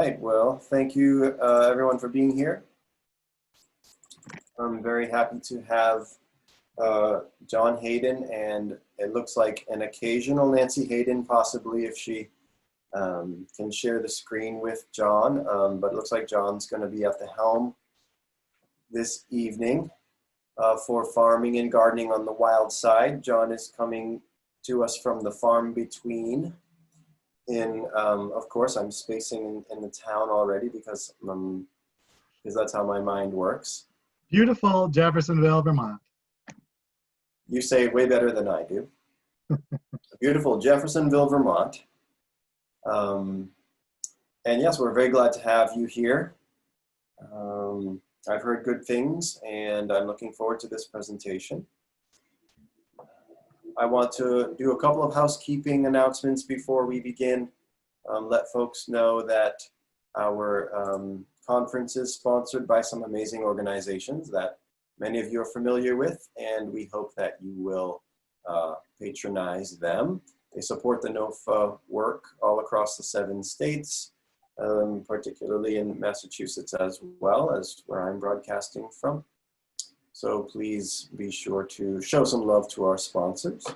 right, well, thank you everyone for being here. I'm very happy to have John Hayden, and it looks like an occasional Nancy Hayden, possibly if she can share the screen with John, but it looks like John's going to be at the helm this evening for farming and gardening on the wild side. John is coming to us from the farm between of course, I'm spacing in the town already because that's how my mind works. Beautiful Jeffersonville, Vermont. You say it way better than I do. Beautiful Jeffersonville, Vermont. And yes, we're very glad to have you here. I've heard good things, and I'm looking forward to this presentation. I want to do a couple of housekeeping announcements before we begin. Let folks know that our conference is sponsored by some amazing organizations that many of you are familiar with, and we hope that you will patronize them. They support the NOFA work all across the 7 states, particularly in Massachusetts as well as where I'm broadcasting from. So please be sure to show some love to our sponsors.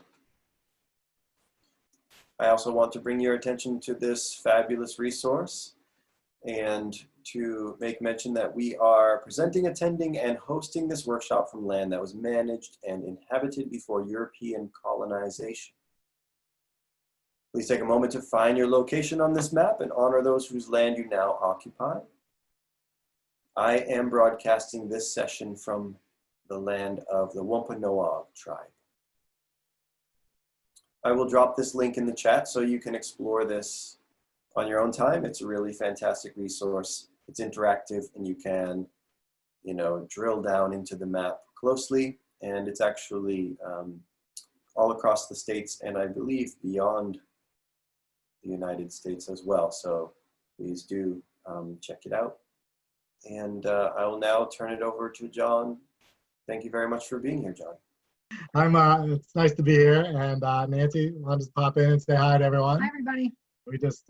I also want to bring your attention to this fabulous resource and to make mention that we are presenting, attending, and hosting this workshop from land that was managed and inhabited before European colonization. Please take a moment to find your location on this map and honor those whose land you now occupy. I am broadcasting this session from the land of the Wampanoag tribe. I will drop this link in the chat so you can explore this on your own time. It's a really fantastic resource. It's interactive, and you can, drill down into the map closely, and it's actually all across the states, and I believe beyond the United States as well. So please do check it out. And I will now turn it over to John. Thank you very much for being here, John. It's nice to be here, and Nancy, wanted to pop in and say hi to everyone. Hi, everybody. We just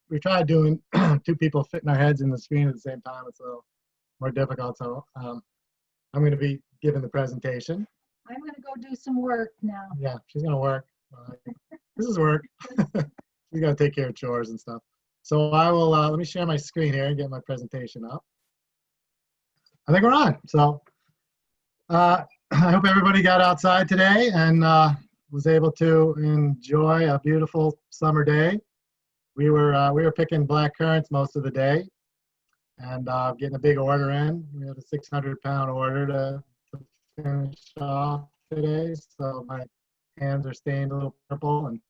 we tried doing 2 people fitting our heads in the screen at the same time. It's a little more difficult, so I'm going to be giving the presentation. I'm going to go do some work now. Yeah, she's going to work. This is work. She's got to take care of chores and stuff. So I will let me share my screen here and get my presentation up. I think we're on. So I hope everybody got outside today and was able to enjoy a beautiful summer day. We were picking black currants most of the day, and getting a big order in. We had a 600-pound order to finish off today, so my hands are stained a little purple, and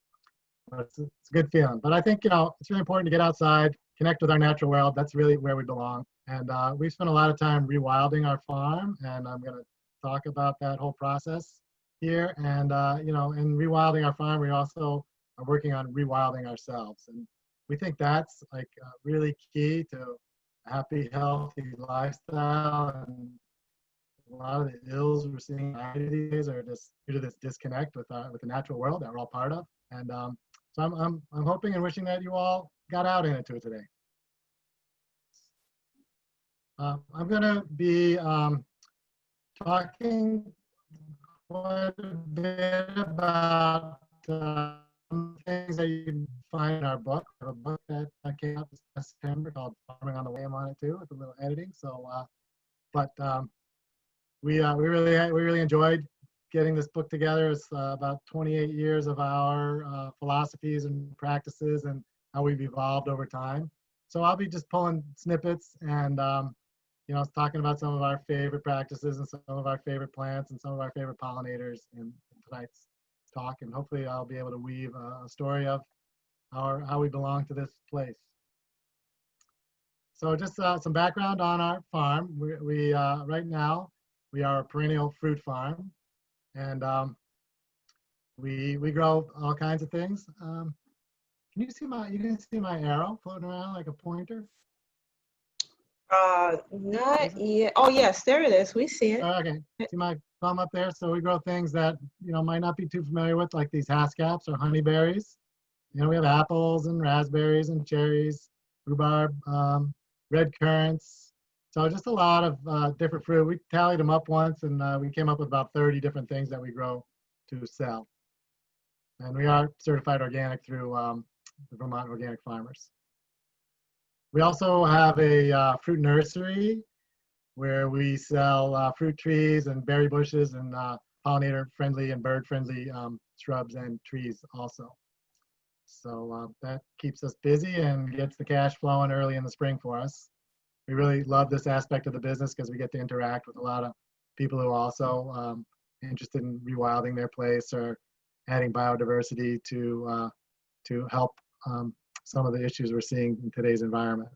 it's a good feeling. But I think it's really important to get outside, connect with our natural world. That's really where we belong. And we've spent a lot of time rewilding our farm, and I'm going to talk about that whole process here. And in rewilding our farm, we also are working on rewilding ourselves, and we think that's like really key to a happy, healthy lifestyle. And a lot of the ills we're seeing these days are just due to this disconnect with the natural world that we're all part of. And so I'm hoping and wishing that you all got out into it today. I'm going to be talking quite a bit about things that you can find in our book. We have a book that came out this September called Farming on the Way. I'm on it too, with a little editing. So, we really enjoyed getting this book together. It's about 28 years of our philosophies and practices and how we've evolved over time. So I'll be just pulling snippets and talking about some of our favorite practices and some of our favorite plants and some of our favorite pollinators in tonight's talk. And hopefully I'll be able to weave a story of how we belong to this place. So just some background on our farm. We right now, we are a perennial fruit farm, and we grow all kinds of things. Can you see my arrow floating around like a pointer? Not yet. Oh, yes, there it is. We see it. Okay. See my thumb up there? So we grow things that, might not be too familiar with, like these Haskaps or honeyberries. We have apples and raspberries and cherries, rhubarb, red currants. So just a lot of different fruit. We tallied them up once, and we came up with about 30 different things that we grow to sell. And we are certified organic through the Vermont Organic Farmers. We also have a fruit nursery where we sell fruit trees and berry bushes and pollinator-friendly and bird-friendly shrubs and trees also. So that keeps us busy and gets the cash flowing early in the spring for us. We really love this aspect of the business because we get to interact with a lot of people who are also interested in rewilding their place or adding biodiversity to help some of the issues we're seeing in today's environment.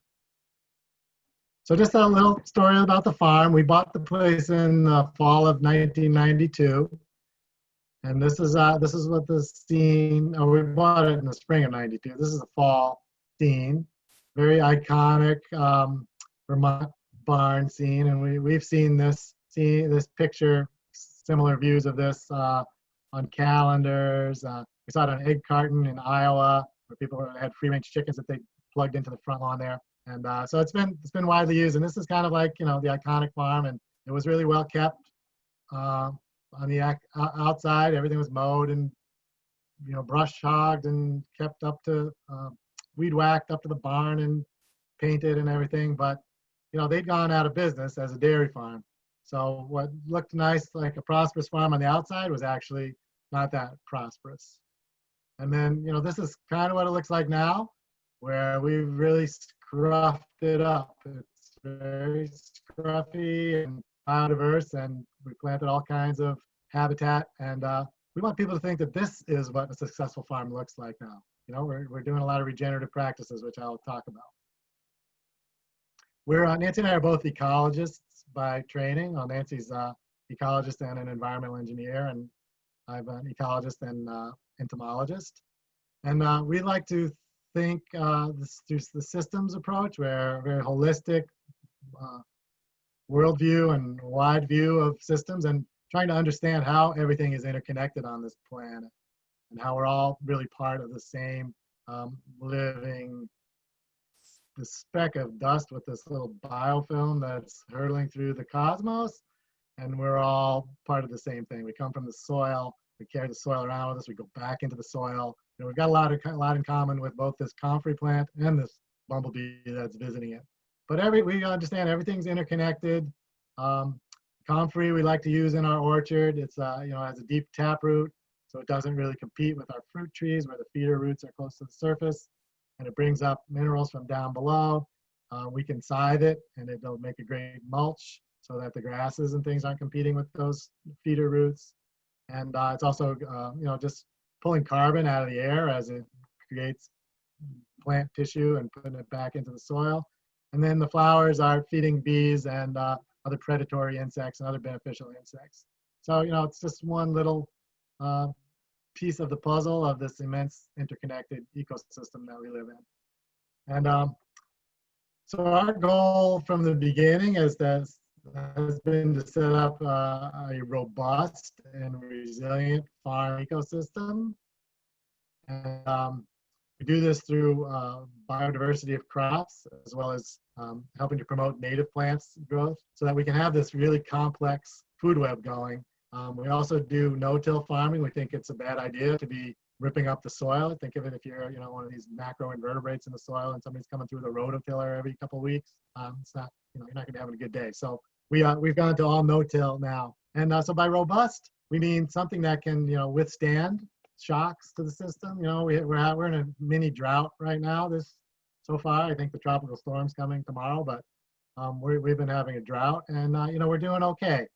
So just a little story about the farm. We bought the place in the fall of 1992. And this is what the scene, we bought it in the spring of 92. This is a fall scene, very iconic Vermont barn scene. And we've seen this picture, similar views of this on calendars. We saw it on an egg carton in Iowa, where people had free range chickens that they plugged into the front lawn there. And so it's been widely used. And this is kind of like, the iconic farm, and it was really well kept. On the outside, everything was mowed and, brush hogged and kept up to, weed whacked up to the barn and painted and everything. But, they'd gone out of business as a dairy farm. So what looked nice, like a prosperous farm on the outside, was actually not that prosperous. And then, this is kind of what it looks like now, where we've really scruffed it up. It's very scruffy and biodiverse, and we planted all kinds of habitat. And we want people to think that this is what a successful farm looks like now. We're doing a lot of regenerative practices, which I'll talk about. Nancy and I are both ecologists by training. Nancy's an ecologist and an environmental engineer, and I'm an ecologist and entomologist. And we like to think through the systems approach, where a very holistic worldview and wide view of systems, and trying to understand how everything is interconnected on this planet, and how we're all really part of the same living, the speck of dust with this little biofilm that's hurtling through the cosmos, and we're all part of the same thing. We come from the soil, we carry the soil around with us, we go back into the soil. We've got a lot in common with both this comfrey plant and this bumblebee that's visiting it. But we understand everything's interconnected. Comfrey we like to use in our orchard. It's has a deep taproot, so it doesn't really compete with our fruit trees where the feeder roots are close to the surface, and it brings up minerals from down below. We can scythe it, and it'll make a great mulch so that the grasses and things aren't competing with those feeder roots. And it's also just pulling carbon out of the air as it creates plant tissue and putting it back into the soil. And then the flowers are feeding bees and other predatory insects and other beneficial insects. So, it's just one little piece of the puzzle of this immense interconnected ecosystem that we live in. And so our goal from the beginning has been to set up a robust and resilient farm ecosystem. And we do this through biodiversity of crops, as well as helping to promote native plants growth, so that we can have this really complex food web going. We also do no-till farming. We think it's a bad idea to be ripping up the soil. Think of it if you're one of these macro invertebrates in the soil and somebody's coming through the rototiller every couple of weeks. It's not, you're not gonna be having a good day. So we've gone to all no-till now. And so by robust, we mean something that can withstand shocks to the system. We're in a mini drought right now. So far, I think the tropical storm's coming tomorrow, but we've been having a drought, and we're doing okay.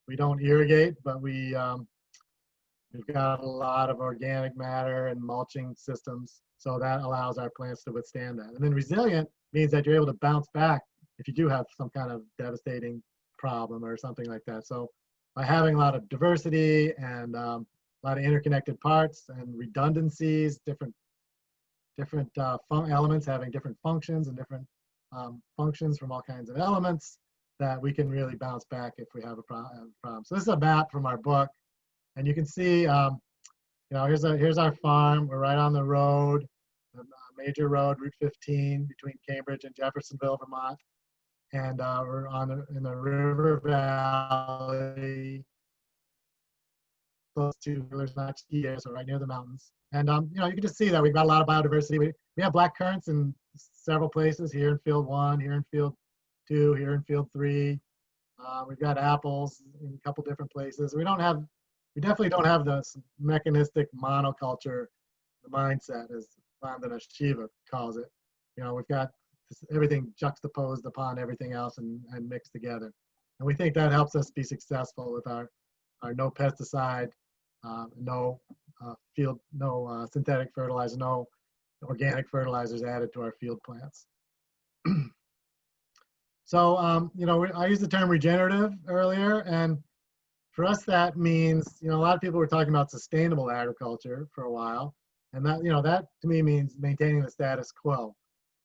We don't irrigate, but we've got a lot of organic matter and mulching systems, so that allows our plants to withstand that. And then resilient means that you're able to bounce back if you do have some kind of devastating problem or something like that. So by having a lot of diversity and a lot of interconnected parts and redundancies, different elements having different functions and different functions from all kinds of elements, that we can really bounce back if we have a problem. So this is a map from our book, and you can see, here's our farm. We're right on the road. major road, Route 15, between Cambridge and Jeffersonville, Vermont. And we're in the river valley, close to there's not ski areas, so right near the mountains. And you know, you can just see that we've got a lot of biodiversity. We have black currants in several places, here in field 1, here in field 2, here in field 3. We've got apples in a couple different places. We definitely don't have the mechanistic monoculture mindset, as Vandana Shiva calls it. You know, we've got everything juxtaposed upon everything else and mixed together. And we think that helps us be successful with our no pesticide, no synthetic fertilizer, no organic fertilizers added to our field plants. So, you know, I used the term regenerative earlier, and for us that means, you know, a lot of people were talking about sustainable agriculture for a while, and that, you know, that to me means maintaining the status quo.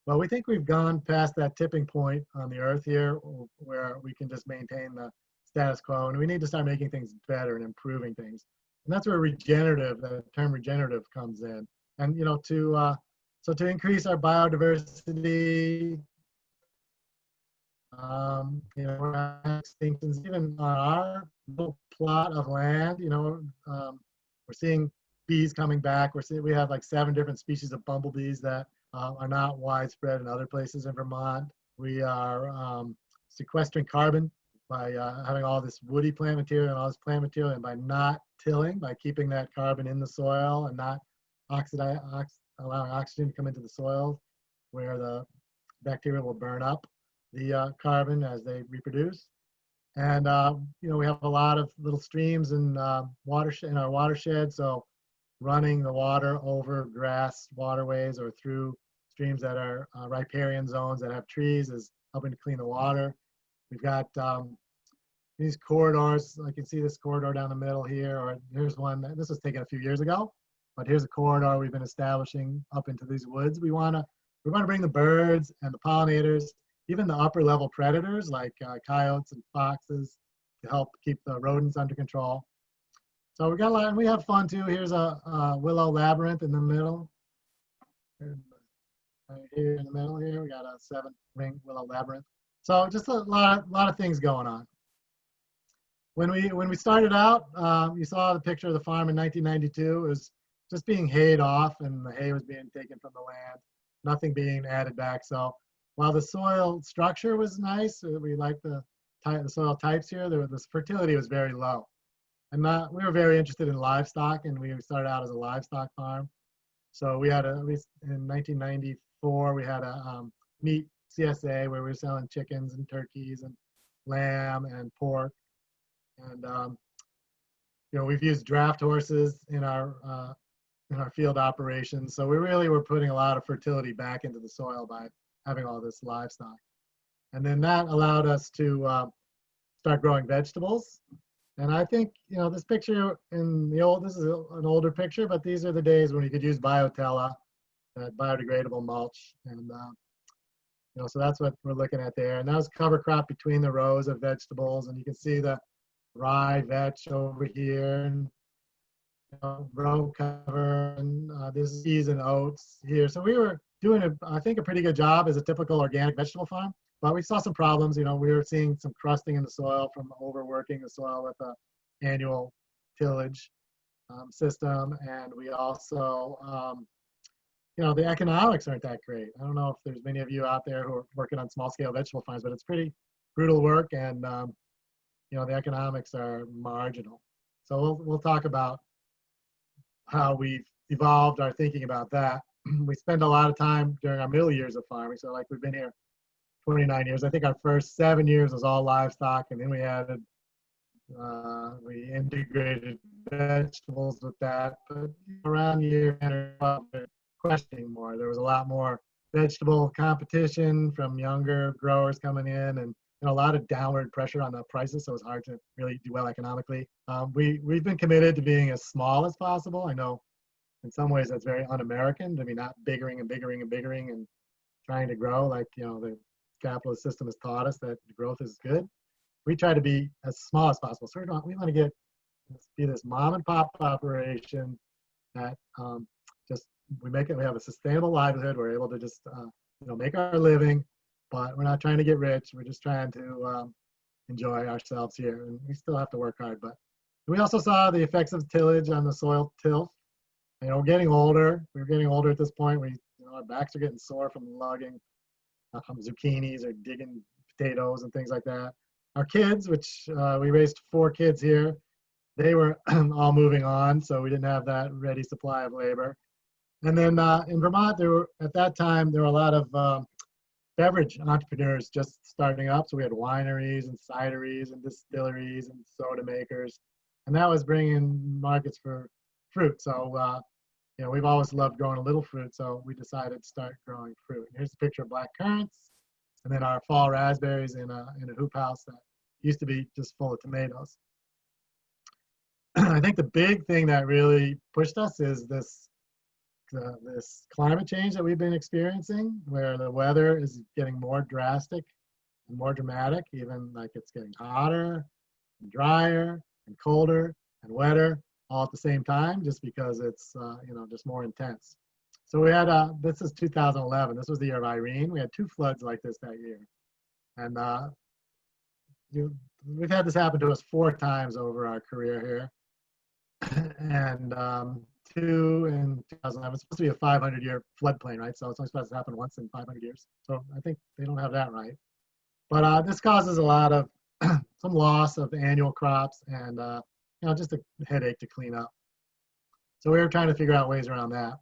Well, we think we've gone past that tipping point on the earth here where we can just maintain the status quo, and we need to start making things better and improving things. And that's where regenerative, the term regenerative, comes in. And, you know, so to increase our biodiversity, you know, we're at extinctions even on our little plot of land. You know, we're seeing bees coming back. We have like 7 different species of bumblebees that are not widespread in other places in Vermont. We are sequestering carbon by having all this woody plant material and all this plant material, and by not tilling, by keeping that carbon in the soil and not allowing oxygen to come into the soil, where the bacteria will burn up the carbon as they reproduce. And you know, we have a lot of little streams and in our watershed, so running the water over grass waterways or through streams that are riparian zones that have trees is helping to clean the water. We've got these corridors. I can see this corridor down the middle here, or here's one. This was taken a few years ago, but here's a corridor we've been establishing up into these woods. We want to bring the birds and the pollinators, even the upper level predators like coyotes and foxes, to help keep the rodents under control. So we got a lot, and we have fun too. Here's a willow labyrinth in the middle. Right here in the middle here, we got a 7-ring willow labyrinth. So just a lot of things going on. When we started out, you saw the picture of the farm in 1992. It was just being hayed off, and the hay was being taken from the land, nothing being added back. So while the soil structure was nice, we liked the soil types here, the fertility was very low. And we were very interested in livestock, and we started out as a livestock farm. So we had at least in 1994, we had a meat CSA where we were selling chickens and turkeys and lamb and pork. And you know, we've used draft horses in our field operations. So we really were putting a lot of fertility back into the soil by having all this livestock. And then that allowed us to start growing vegetables. And I think, you know, this picture this is an older picture, but these are the days when you could use biotella, that biodegradable mulch. And, you know, so that's what we're looking at there. And that was cover crop between the rows of vegetables. And you can see the rye vetch over here, and, you know, row cover, and this is peas and oats here. So we were doing, I think, a pretty good job as a typical organic vegetable farm. But we saw some problems. You know, we were seeing some crusting in the soil from overworking the soil with the annual tillage system. And we also, you know, the economics aren't that great. I don't know if there's many of you out there who are working on small scale vegetable farms, but it's pretty brutal work, and, you know, the economics are marginal. So we'll talk about how we've evolved our thinking about that. We spend a lot of time during our middle years of farming. So like we've been here 29 years. I think our first 7 years was all livestock, and then we added, we integrated vegetables with that. But around year 10 or 12, we were questioning more. There was a lot more vegetable competition from younger growers coming in, and a lot of downward pressure on the prices, so it's hard to really do well economically. We've been committed to being as small as possible. I know in some ways that's very un-American, to be not biggering and biggering and biggering and trying to grow like, you know, the capitalist system has taught us that growth is good. We try to be as small as possible. So we want to be this mom and pop operation that just we have a sustainable livelihood. We're able to just, make our living, but we're not trying to get rich. We're just trying to enjoy ourselves here. And we still have to work hard, but we also saw the effects of tillage on the soil tilth. We're getting older. We're getting older at this point. Our backs are getting sore from lugging zucchinis or digging potatoes and things like that. Our kids, which we raised 4 kids here, they were all moving on, so we didn't have that ready supply of labor. And then in Vermont, at that time, there were a lot of beverage entrepreneurs just starting up. So we had wineries and cideries and distilleries and soda makers, and that was bringing markets for fruit. So we've always loved growing a little fruit, so we decided to start growing fruit. Here's a picture of black currants, and then our fall raspberries in a hoop house that used to be just full of tomatoes. I think the big thing that really pushed us is this climate change that we've been experiencing, where the weather is getting more drastic and more dramatic, even like it's getting hotter and drier and colder and wetter all at the same time, just because it's just more intense. So we had this is 2011. This was the year of Irene. We had 2 floods like this that year, and we've had this happen to us 4 times over our career here. And 2 in 2011. It's supposed to be a 500-year floodplain, right? So it's only supposed to happen once in 500 years. So I think they don't have that right. But this causes a lot of some loss of annual crops and just a headache to clean up. So we were trying to figure out ways around that.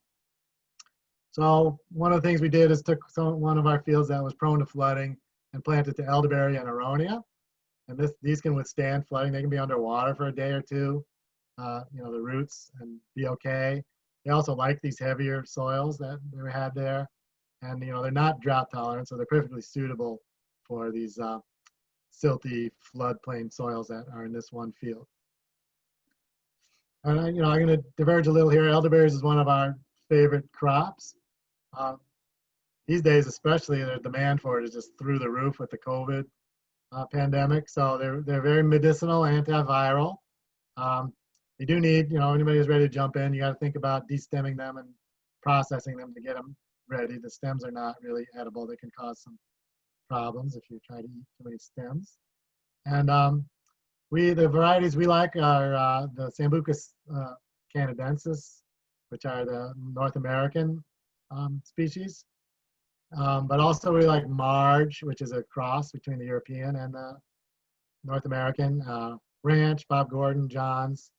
So one of the things we did is took one of our fields that was prone to flooding and planted to elderberry and aronia. And these can withstand flooding. They can be underwater for a day or 2. The roots and be okay. They also like these heavier soils that we had there. And, they're not drought tolerant, so they're perfectly suitable for these silty floodplain soils that are in this one field. And, I'm going to diverge a little here. Elderberries is one of our favorite crops. These days, especially, the demand for it is just through the roof with the COVID pandemic. So they're very medicinal, antiviral. You do need, anybody who's ready to jump in, you got to think about destemming them and processing them to get them ready. The stems are not really edible. They can cause some problems if you try to eat too many stems. And the varieties we like are the Sambucus canadensis, which are the North American species. But also we like Marge, which is a cross between the European and the North American. Ranch, Bob Gordon, Johns.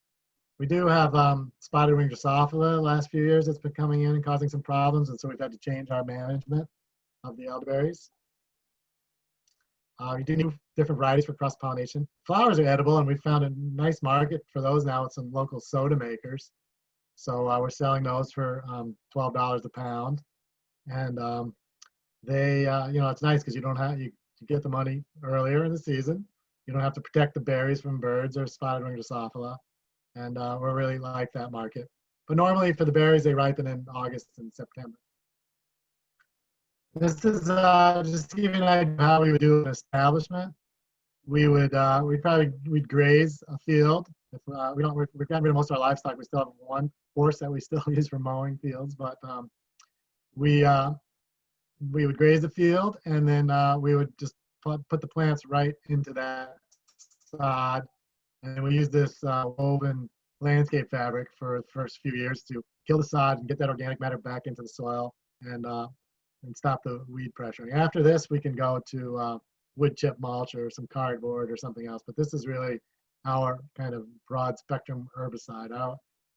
We do have spotted wing Drosophila the last few years. It's been coming in and causing some problems, and so we've had to change our management of the elderberries. We do need different varieties for cross-pollination. Flowers are edible, and we found a nice market for those now with some local soda makers. So we're selling those for $12 a pound, and it's nice because you get the money earlier in the season. You don't have to protect the berries from birds or spotted wing Drosophila. And we really like that market. But normally for the berries, they ripen in August and September. This is just to give you an idea of how we would do an establishment. We'd graze a field. If we've gotten rid of most of our livestock. We still have 1 horse that we still use for mowing fields, but we would graze the field, and then we would just put the plants right into that sod. And we use this woven landscape fabric for the first few years to kill the sod and get that organic matter back into the soil and stop the weed pressuring. After this, we can go to wood chip mulch or some cardboard or something else. But this is really our kind of broad spectrum herbicide,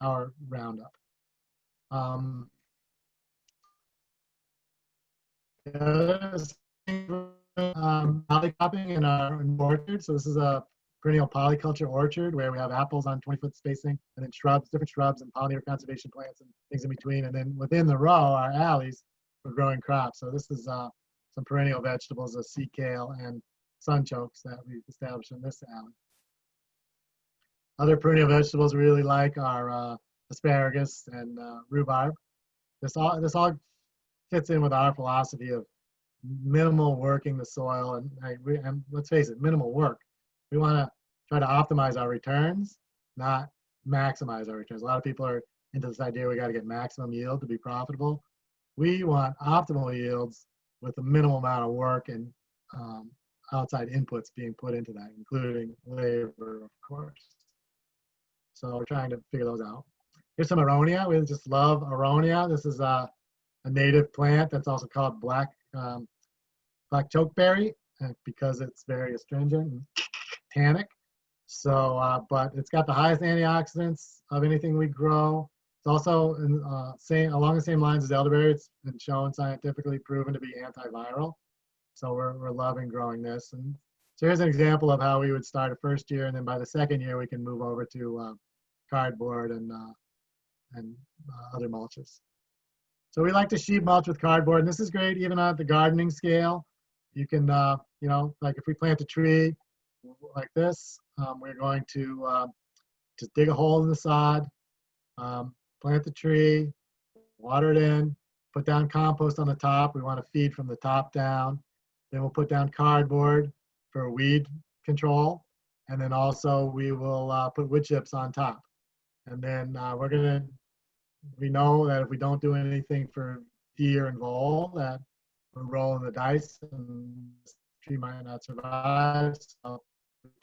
our Roundup. Polycropping in our orchard. So this is a perennial polyculture orchard where we have apples on 20-foot spacing, and then shrubs, different shrubs and pollinator conservation plants and things in between. And then within the row, our alleys, we're growing crops. So this is some perennial vegetables, a sea kale and sunchokes that we've established in this alley. Other perennial vegetables we really like are asparagus and rhubarb. This all fits in with our philosophy of minimal working the soil, and let's face it, minimal work. We want to try to optimize our returns, not maximize our returns. A lot of people are into this idea we got to get maximum yield to be profitable. We want optimal yields with a minimal amount of work and outside inputs being put into that, including labor, of course. So we're trying to figure those out. Here's some aronia. We just love aronia. This is a native plant that's also called black chokeberry because it's very astringent and tannic. So, but it's got the highest antioxidants of anything we grow. It's also along the same lines as elderberry. It's been shown scientifically proven to be antiviral. So we're loving growing this. And so here's an example of how we would start a first year, and then by the second year we can move over to cardboard and other mulches. So we like to sheet mulch with cardboard, and this is great even at the gardening scale. You can, you know, like if we plant a tree like this, we're going to just dig a hole in the sod, plant the tree, water it in, put down compost on the top. We want to feed from the top down. Then we'll put down cardboard for weed control. And then also we will put wood chips on top. And then we know that if we don't do anything for deer and vole, that we're rolling the dice and the tree might not survive. So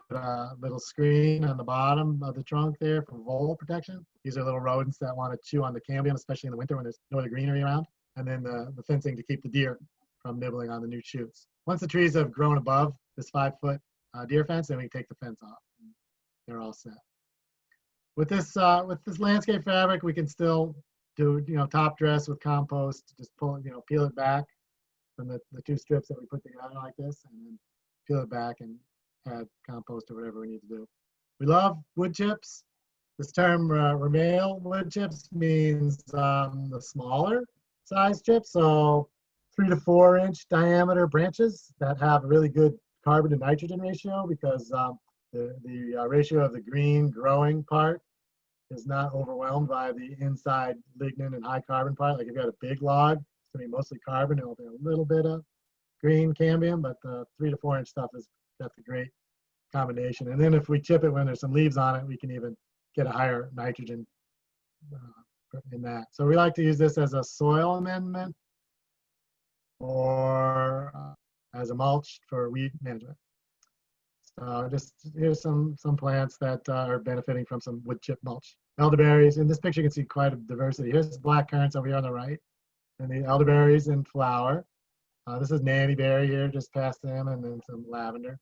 put a little screen on the bottom of the trunk there for vole protection. These are little rodents that want to chew on the cambium, especially in the winter when there's no other greenery around. And then the fencing to keep the deer from nibbling on the new shoots. Once the trees have grown above this 5-foot deer fence, then we take the fence off. They're all set. With this landscape fabric, we can still do, you know, top dress with compost. Just peel it back from the 2 strips that we put together like this, and then peel it back and add compost or whatever we need to do. We love wood chips. This term Perennial wood chips means the smaller size chips, so 3 to 4 inch diameter branches that have a really good carbon to nitrogen ratio because the ratio of the green growing part is not overwhelmed by the inside lignin and high carbon part. Like if you got a big log, it's gonna be mostly carbon. It'll be a little bit of green cambium, but the 3 to 4 inch stuff is that's a great combination. And then if we chip it when there's some leaves on it, we can even get a higher nitrogen in that. So we like to use this as a soil amendment or as a mulch for weed management. So just here's some plants that are benefiting from some wood chip mulch. Elderberries, in this picture you can see quite a diversity. Here's black currants over here on the right, and the elderberries in flower. This is nannyberry here, just past them, and then some lavender.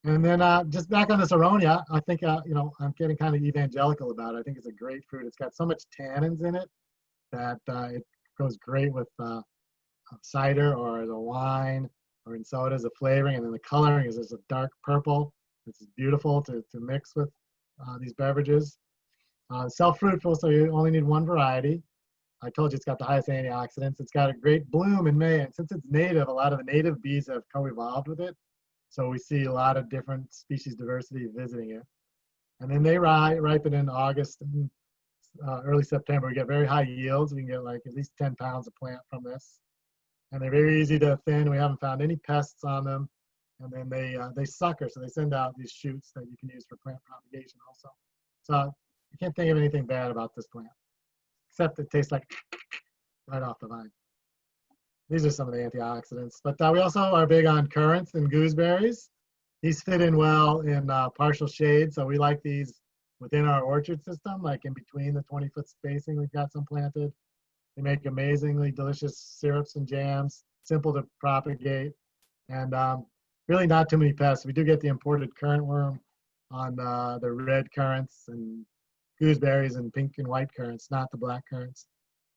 And then just back on this aronia, I think, you know, I'm getting kind of evangelical about it. I think it's a great fruit. It's got so much tannins in it that it goes great with cider or as a wine or in soda as a flavoring. And then the coloring is a dark purple. It's beautiful to mix with these beverages. Self-fruitful, so you only need 1 variety. I told you it's got the highest antioxidants. It's got a great bloom in May. And since it's native, a lot of the native bees have co-evolved with it. So we see a lot of different species diversity visiting it. And then they ripen in August and early September. We get very high yields. We can get like at least 10 pounds of plant from this. And they're very easy to thin. We haven't found any pests on them. And then they sucker, so they send out these shoots that you can use for plant propagation also. So I can't think of anything bad about this plant, except it tastes like right off the vine. These are some of the antioxidants. But we also are big on currants and gooseberries. These fit in well in partial shade, so we like these within our orchard system, like in between the 20-foot spacing. We've got some planted. They make amazingly delicious syrups and jams, simple to propagate, and really not too many pests. We do get the imported currant worm on the red currants and gooseberries and pink and white currants, not the black currants.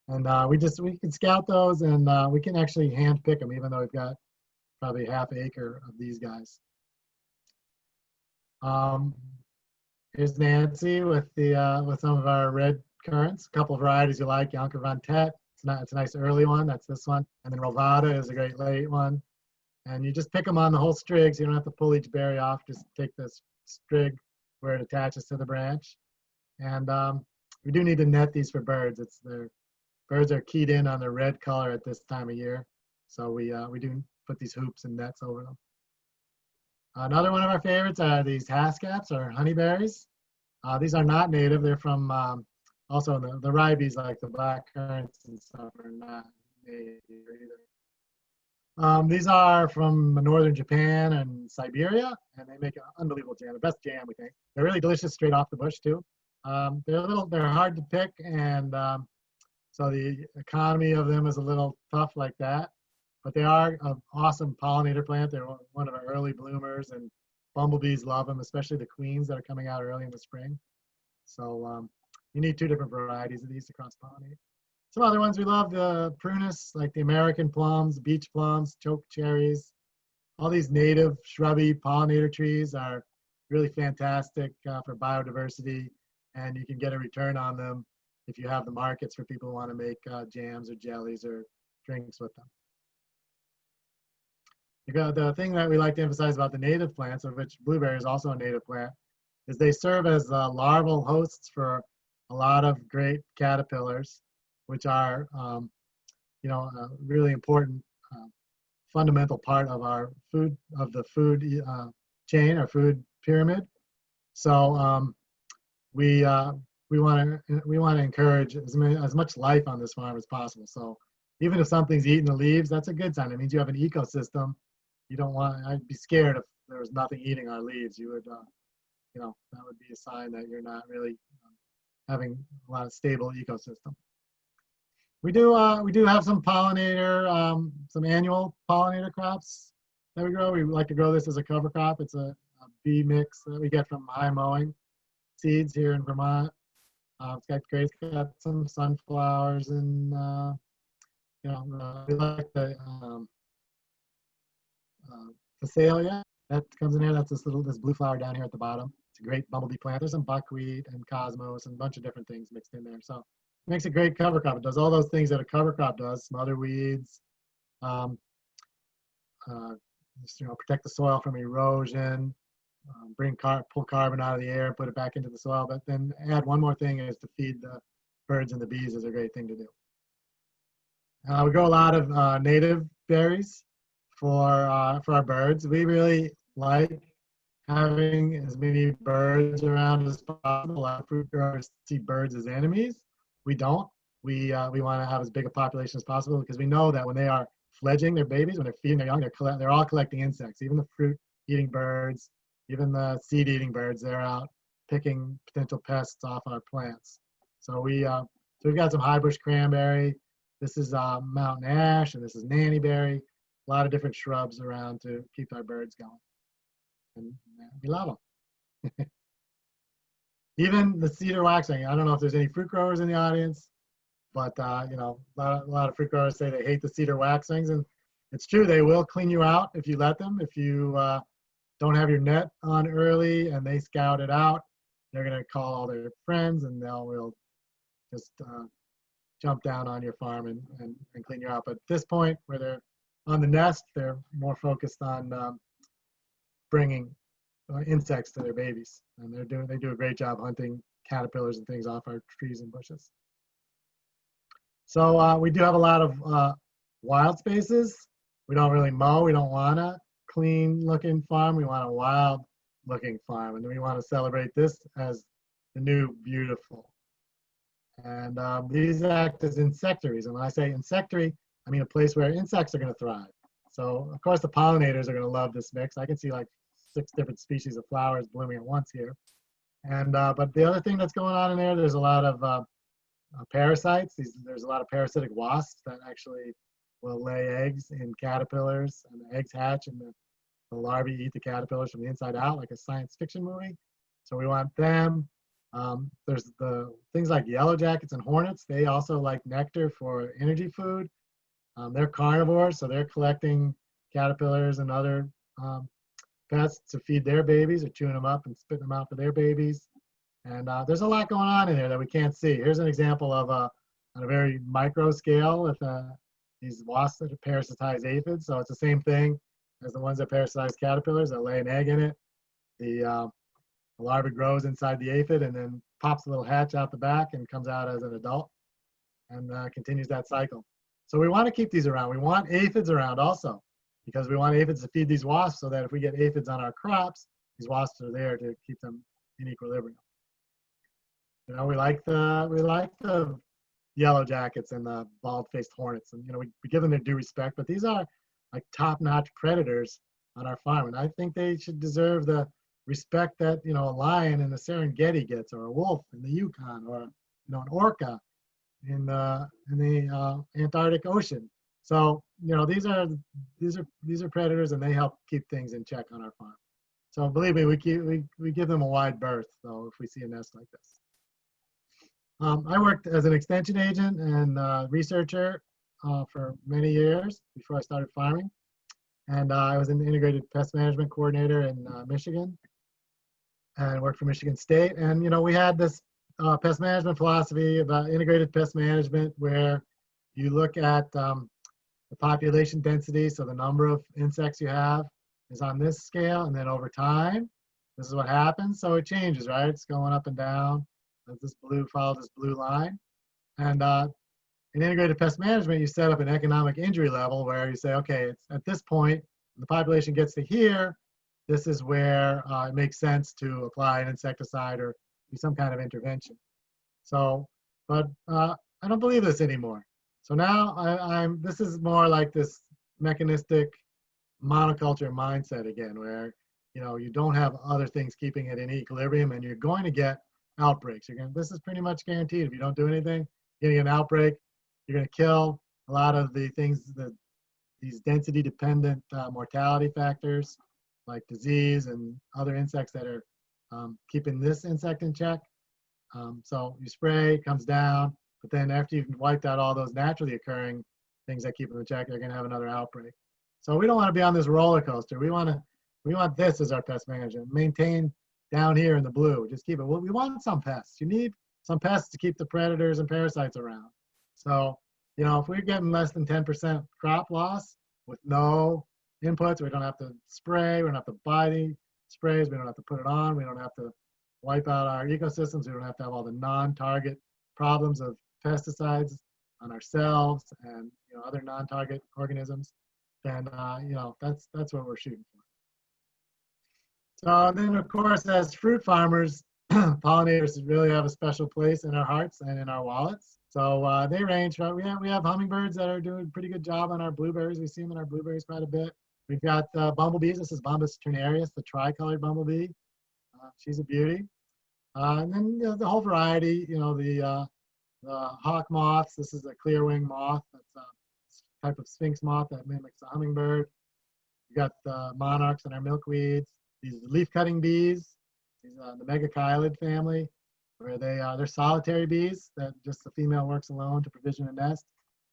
And we can scout those, and we can actually hand pick them, even though we've got probably ½ acre of these guys. Here's Nancy with some of our red currants. A couple of varieties you like, Jonker von Tet. It's a nice early one. That's this one. And then Rovada is a great late one. And you just pick them on the whole strig, so you don't have to pull each berry off. Just take this strig where it attaches to the branch. And we do need to net these for birds. Birds are keyed in on their red color at this time of year. So we do put these hoops and nets over them. Another one of our favorites are these Haskaps or honeyberries. These are not native. They're from also the ribes, like the black currants and stuff, are not native either. These are from northern Japan and Siberia, and they make an unbelievable jam, the best jam, we think. They're really delicious straight off the bush too. They're hard to pick, and so the economy of them is a little tough like that. But they are an awesome pollinator plant. They're one of our early bloomers, and bumblebees love them, especially the queens that are coming out early in the spring. So you need 2 different varieties of these to cross-pollinate. Some other ones we love, the prunus, like the American plums, beach plums, choke cherries. All these native shrubby pollinator trees are really fantastic for biodiversity, and you can get a return on them if you have the markets for people who want to make jams or jellies or drinks with them. The thing that we like to emphasize about the native plants, of which blueberry is also a native plant, is they serve as larval hosts for a lot of great caterpillars, which are, a really important fundamental part of our food, of the food chain, our food pyramid. So we want to encourage as much life on this farm as possible. So even if something's eating the leaves, that's a good sign. It means you have an ecosystem. You don't want. I'd be scared if there was nothing eating our leaves. You would, that would be a sign that you're not really having a lot of stable ecosystem. We do have some pollinator, some annual pollinator crops that we grow. We like to grow this as a cover crop. It's a bee mix that we get from High Mowing seeds here in Vermont. It's got great. It's got some sunflowers and we like the Phacelia that comes in here. That's this blue flower down here at the bottom. It's a great bumblebee plant. There's some buckwheat and cosmos and a bunch of different things mixed in there. So it makes a great cover crop. It does all those things that a cover crop does: smother weeds, protect the soil from erosion, pull carbon out of the air and put it back into the soil. But then add one more thing, is to feed the birds and the bees is a great thing to do. We grow a lot of native berries for our birds. We really like having as many birds around as possible. A lot of fruit growers see birds as enemies. We don't. We want to have as big a population as possible, because we know that when they are fledging their babies, when they're feeding their young, they're all collecting insects. Even the fruit-eating birds, even the seed-eating birds, they're out picking potential pests off our plants. So we've got some high bush cranberry. This is mountain ash, and this is nannyberry. A lot of different shrubs around to keep our birds going. And we love them. Even the cedar waxwing. I don't know if there's any fruit growers in the audience, but a lot of fruit growers say they hate the cedar waxwings, and it's true. They will clean you out if you let them. If you don't have your net on early and they scout it out, they're going to call all their friends, and will just jump down on your farm and clean you out. But at this point, where they're on the nest, they're more focused on bringing insects to their babies, and they do a great job hunting caterpillars and things off our trees and bushes. So we do have a lot of wild spaces. We don't really mow. We don't want a clean looking farm. We want a wild looking farm, and we want to celebrate this as the new beautiful. And these act as insectaries. And when I say insectary, I mean a place where insects are going to thrive. So of course the pollinators are going to love this mix. I can see like 6 different species of flowers blooming at once here. And but the other thing that's going on in there, there's a lot of parasites. There's a lot of parasitic wasps that actually will lay eggs in caterpillars, and the eggs hatch, and the larvae eat the caterpillars from the inside out, like a science fiction movie. So we want them. There's the things like yellow jackets and hornets. They also like nectar for energy food. They're carnivores, so they're collecting caterpillars and other pests to feed their babies, or chewing them up and spitting them out for their babies. And there's a lot going on in there that we can't see. Here's an example of on a very micro scale with these wasps that parasitize aphids. So it's the same thing as the ones that parasitize caterpillars that lay an egg in it. The larva grows inside the aphid and then pops a little hatch out the back and comes out as an adult, and continues that cycle. So we want to keep these around. We want aphids around also, because we want aphids to feed these wasps, so that if we get aphids on our crops, these wasps are there to keep them in equilibrium. You know, we like the yellow jackets and the bald-faced hornets, and you know, we give them their due respect. But these are like top-notch predators on our farm, and I think they should deserve the respect that, you know, a lion in the Serengeti gets, or a wolf in the Yukon, or, you know, an orca in the Antarctic Ocean. So, you know, these are predators, and they help keep things in check on our farm. So believe me, we give them a wide berth, though, if we see a nest like this. I worked as an extension agent and researcher for many years before I started farming. And I was an integrated pest management coordinator in Michigan, and worked for Michigan State. And, you know, we had this pest management philosophy about integrated pest management, where you look at the population density, so the number of insects you have is on this scale, and then over time, this is what happens. So it changes, right? It's going up and down. As this blue follows this blue line. And in integrated pest management, you set up an economic injury level where you say, okay, it's at this point, when the population gets to here, this is where it makes sense to apply an insecticide or do some kind of intervention. So, but I don't believe this anymore. So now this is more like this mechanistic monoculture mindset again, where, you know, you don't have other things keeping it in equilibrium, and you're going to get outbreaks. This is pretty much guaranteed. If you don't do anything, you're getting an outbreak. You're going to kill a lot of the things, these density-dependent mortality factors, like disease and other insects that are keeping this insect in check. So you spray, it comes down, but then after you've wiped out all those naturally occurring things that keep them in check, they're going to have another outbreak. So we don't want to be on this roller coaster. We want this as our pest management. Maintain down here in the blue. Just keep it. Well, we want some pests. You need some pests to keep the predators and parasites around. So, you know, if we're getting less than 10% crop loss with no inputs, we don't have to spray, we don't have to buy the sprays, we don't have to put it on, we don't have to wipe out our ecosystems, we don't have to have all the non-target problems of pesticides on ourselves and, you know, other non-target organisms, then, you know, that's what we're shooting for. So then, of course, as fruit farmers, pollinators really have a special place in our hearts and in our wallets. So they range from, we have hummingbirds that are doing a pretty good job on our blueberries. We see them in our blueberries quite a bit. We've got bumblebees. This is Bombus ternarius, the tricolored bumblebee. She's a beauty. And then, you know, the whole variety, you know, the hawk moths. This is a clear wing moth. That's a type of sphinx moth that mimics a hummingbird. We've got the monarchs and our milkweeds. These leaf-cutting bees, these the megachilid family, where they're solitary bees that just the female works alone to provision a nest.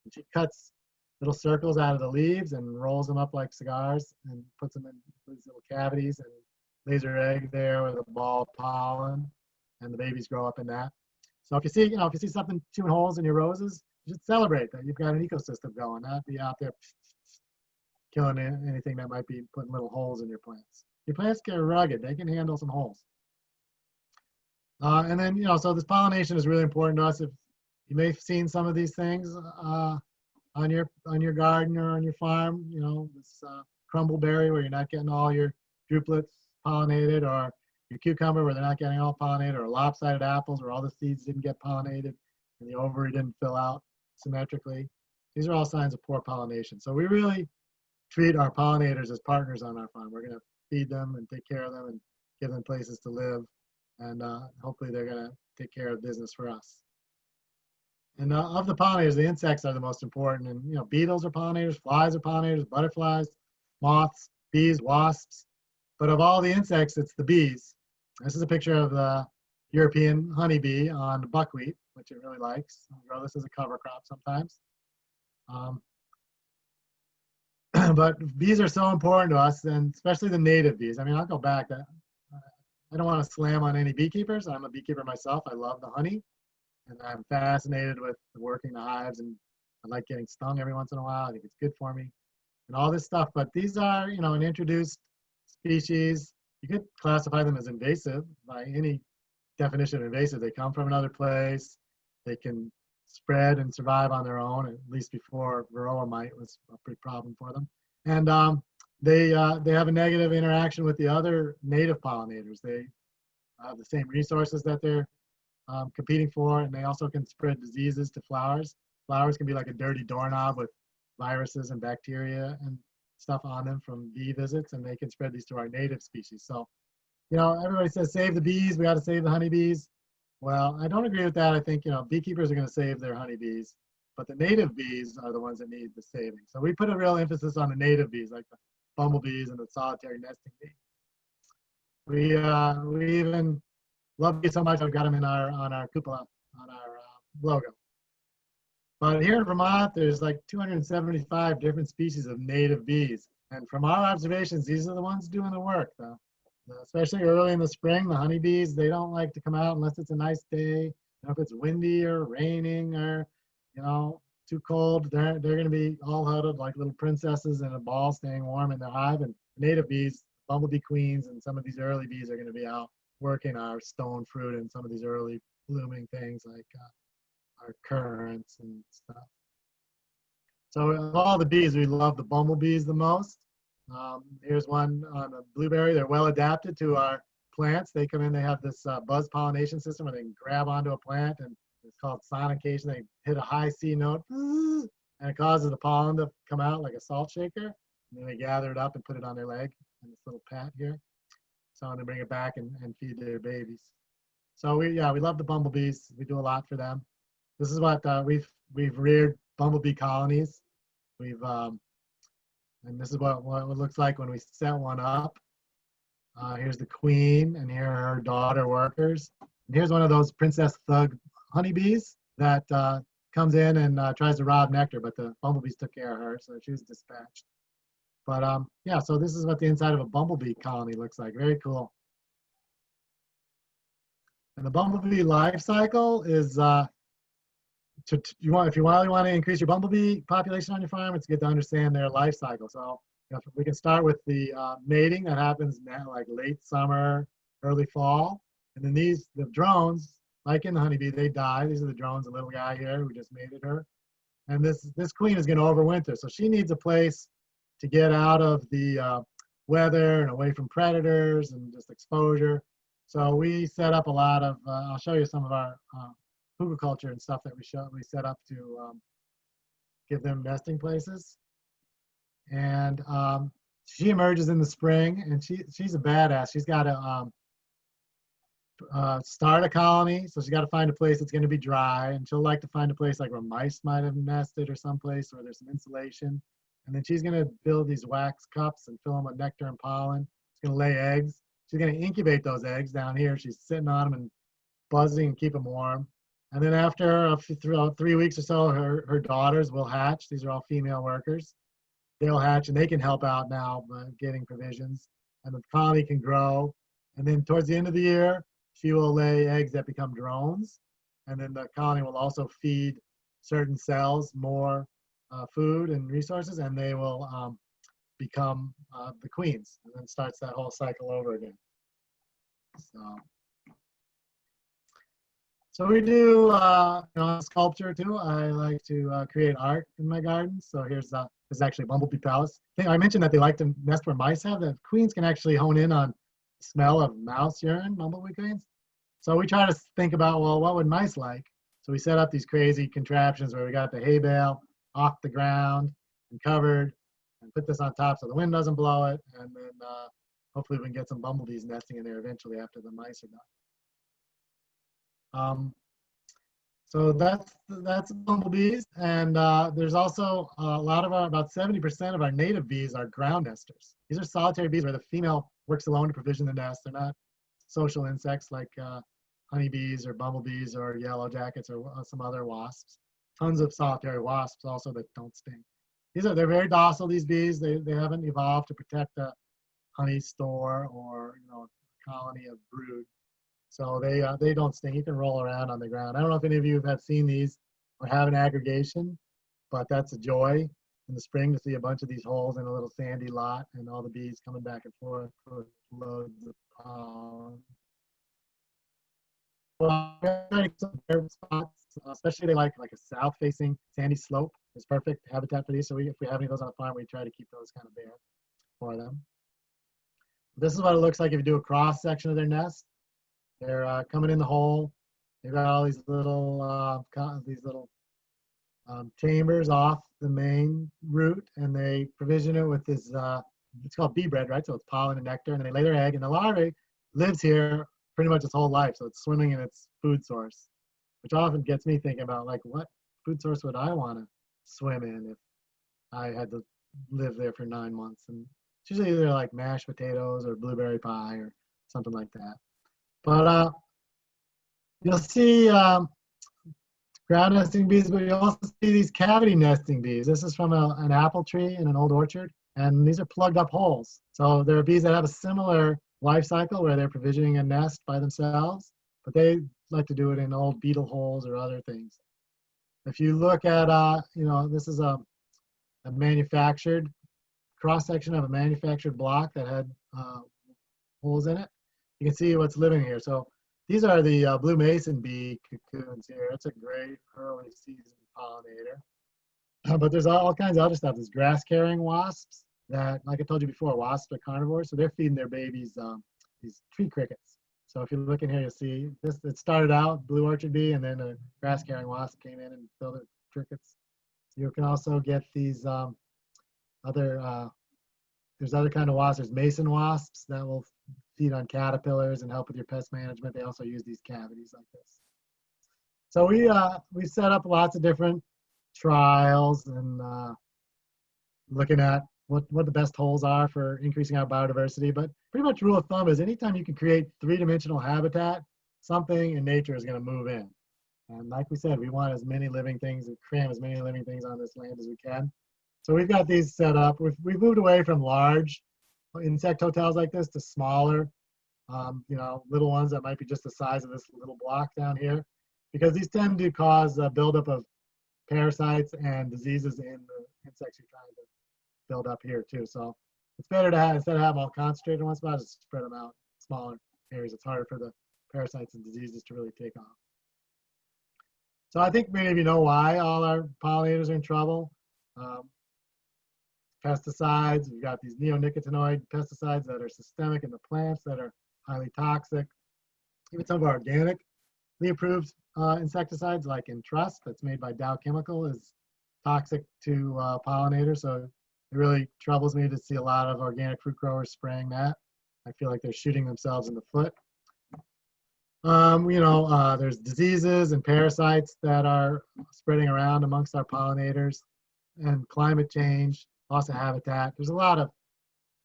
And she cuts little circles out of the leaves and rolls them up like cigars and puts them in these little cavities and lays her egg there with a ball of pollen, and the babies grow up in that. So if you see, you know, if you see something chewing holes in your roses, you should celebrate that you've got an ecosystem going, not be out there killing anything that might be putting little holes in your plants. Your plants get rugged. They can handle some holes. And then, you know, so this pollination is really important to us. If you may have seen some of these things on your garden or on your farm, you know, this crumbleberry where you're not getting all your druplets pollinated, or your cucumber where they're not getting all pollinated, or lopsided apples where all the seeds didn't get pollinated and the ovary didn't fill out symmetrically. These are all signs of poor pollination. So we really treat our pollinators as partners on our farm. We're going to feed them and take care of them and give them places to live. And hopefully they're going to take care of business for us. And of the pollinators, the insects are the most important. And, you know, beetles are pollinators, flies are pollinators, butterflies, moths, bees, wasps. But of all the insects, it's the bees. This is a picture of the European honeybee on buckwheat, which it really likes. We grow this as a cover crop sometimes. But bees are so important to us, and especially the native bees. I mean, I'll go back. I don't want to slam on any beekeepers. I'm a beekeeper myself. I love the honey, and I'm fascinated with working the hives, and I like getting stung every once in a while. I think it's good for me and all this stuff. But these are, you know, an introduced species. You could classify them as invasive by any definition of invasive. They come from another place. They can spread and survive on their own, at least before varroa mite was a big problem for them. And they have a negative interaction with the other native pollinators. They have the same resources that their competing for, and they also can spread diseases to flowers. Flowers can be like a dirty doorknob with viruses and bacteria and stuff on them from bee visits, and they can spread these to our native species. So, you know, everybody says save the bees, we got to save the honeybees. Well, I don't agree with that. I think, you know, beekeepers are going to save their honeybees, but the native bees are the ones that need the saving. So we put a real emphasis on the native bees, like the bumblebees and the solitary nesting bee. We even love bees so much I've got them in on our cupola, on our logo. But here in Vermont, there's like 275 different species of native bees. And from our observations, these are the ones doing the work, though. Especially early in the spring, the honeybees, they don't like to come out unless it's a nice day. You know, if it's windy or raining or, you know, too cold, they're going to be all huddled like little princesses in a ball staying warm in their hive. And native bees, bumblebee queens, and some of these early bees are going to be out working our stone fruit and some of these early blooming things like our currants and stuff. So of all the bees, we love the bumblebees the most. Here's one on a blueberry. They're well adapted to our plants. They come in, they have this buzz pollination system where they can grab onto a plant, and it's called sonication. They hit a high C note, and it causes the pollen to come out like a salt shaker. And then they gather it up and put it on their leg in this little pat here. So they bring it back and feed their babies. So we love the bumblebees. We do a lot for them. This is what we've reared bumblebee colonies. And this is what it looks like when we set one up. Here's the queen, and here are her daughter workers. And here's one of those princess thug honeybees that comes in and tries to rob nectar, but the bumblebees took care of her, so she was dispatched. But yeah, so this is what the inside of a bumblebee colony looks like. Very cool. And the bumblebee life cycle is if you really want to increase your bumblebee population on your farm, it's good to understand their life cycle. So we can start with the mating that happens now, like late summer, early fall. And then the drones, like in the honeybee, they die. These are the drones, the little guy here who just mated her. And this queen is going to overwinter. So she needs a place to get out of the weather and away from predators and just exposure. So we set up a lot of, I'll show you some of our Horticulture and stuff that we set up to give them nesting places. And she emerges in the spring, and she's a badass. She's got to start a colony, so she's got to find a place that's going to be dry, and she'll like to find a place like where mice might have nested or someplace where there's some insulation. And then she's going to build these wax cups and fill them with nectar and pollen. She's going to lay eggs. She's going to incubate those eggs down here. She's sitting on them and buzzing and keep them warm. And then after 3 weeks or so, her daughters will hatch. These are all female workers. They'll hatch, and they can help out now by getting provisions. And the colony can grow. And then towards the end of the year, she will lay eggs that become drones. And then the colony will also feed certain cells more food and resources, and they will become the queens. And then starts that whole cycle over again. So we do sculpture too. I like to create art in my garden. So here's this is actually a bumblebee palace. I mentioned that they like to nest where mice have. The queens can actually hone in on the smell of mouse urine, bumblebee queens. So we try to think about, well, what would mice like? So we set up these crazy contraptions where we got the hay bale off the ground and covered, and put this on top so the wind doesn't blow it. And then hopefully we can get some bumblebees nesting in there eventually after the mice are done. So that's bumblebees, and there's also a lot of about 70% of our native bees are ground nesters. These are solitary bees where the female works alone to provision the nest. They're not social insects like honeybees or bumblebees or yellow jackets or some other wasps. Tons of solitary wasps also that don't sting. They're very docile, these bees. They haven't evolved to protect a honey store or a colony of brood. So they don't sting. You can roll around on the ground. I don't know if any of you have seen these or have an aggregation, but that's a joy in the spring to see a bunch of these holes in a little sandy lot and all the bees coming back and forth with loads of pollen. Well, spots, especially they like a south-facing sandy slope. It's perfect habitat for these. So if we have any of those on the farm, we try to keep those kind of bare for them. This is what it looks like if you do a cross section of their nest. They're coming in the hole. They've got all these little chambers off the main root, and they provision it with this, it's called bee bread, right? So it's pollen and nectar, and then they lay their egg, and the larvae lives here pretty much its whole life. So it's swimming in its food source, which often gets me thinking about, like, what food source would I want to swim in if I had to live there for 9 months? And it's usually either like mashed potatoes or blueberry pie or something like that. But you'll see ground nesting bees, but you also see these cavity nesting bees. This is from an apple tree in an old orchard, and these are plugged up holes. So there are bees that have a similar life cycle where they're provisioning a nest by themselves, but they like to do it in old beetle holes or other things. If you look at, this is a manufactured cross-section of a manufactured block that had holes in it. You can see what's living here. So these are the blue mason bee cocoons here. It's a great early season pollinator. But there's all kinds of other stuff. There's grass-carrying wasps that, like I told you before, wasps are carnivores, so they're feeding their babies these tree crickets. So if you look in here, you'll see this. It started out blue orchard bee, and then a grass-carrying wasp came in and filled it with crickets. You can also get these there's other kind of wasps. There's mason wasps that will feed on caterpillars and help with your pest management. They also use these cavities like this. So we set up lots of different trials and looking at what the best holes are for increasing our biodiversity. But pretty much rule of thumb is anytime you can create three-dimensional habitat, something in nature is going to move in. And like we said, we want as many living things and cram as many living things on this land as we can. So we've got these set up. We've moved away from large insect hotels like this to smaller, little ones that might be just the size of this little block down here, because these tend to cause a buildup of parasites and diseases in the insects you're trying to build up here too. So it's better to have, instead of have them all concentrated in one spot, just spread them out in smaller areas. It's harder for the parasites and diseases to really take off. So I think many of you know why all our pollinators are in trouble. Pesticides, we've got these neonicotinoid pesticides that are systemic in the plants that are highly toxic. Even some of our organically approved insecticides, like Entrust, that's made by Dow Chemical, is toxic to pollinators. So it really troubles me to see a lot of organic fruit growers spraying that. I feel like they're shooting themselves in the foot. There's diseases and parasites that are spreading around amongst our pollinators, and climate change, loss of habitat. There's a lot of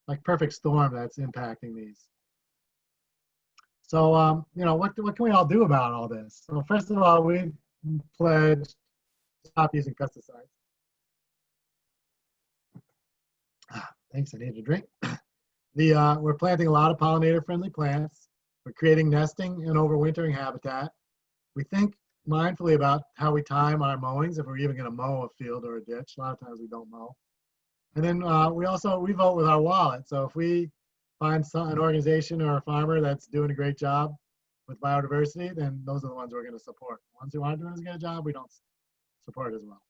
like perfect storm that's impacting these. So, what can we all do about all this? So first of all, we pledged to stop using pesticides. Thanks, I need a drink. We're planting a lot of pollinator-friendly plants. We're creating nesting and overwintering habitat. We think mindfully about how we time our mowings, if we're even going to mow a field or a ditch. A lot of times we don't mow. And then we vote with our wallet. So if we find an organization or a farmer that's doing a great job with biodiversity, then those are the ones we're going to support. The ones who aren't doing as good a job, we don't support as well.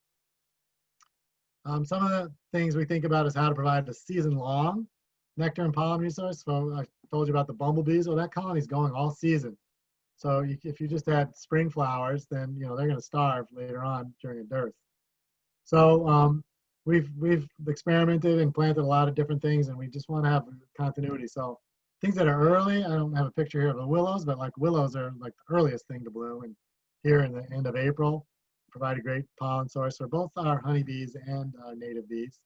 Some of the things we think about is how to provide a season-long nectar and pollen resource. So I told you about the bumblebees. Well, that colony's going all season. So if you just had spring flowers, then they're going to starve later on during a dearth. So we've experimented and planted a lot of different things, and we just want to have continuity. So things that are early, I don't have a picture here of the willows, but like willows are like the earliest thing to bloom, and here in the end of April, provide a great pollen source for both our honeybees and our native bees.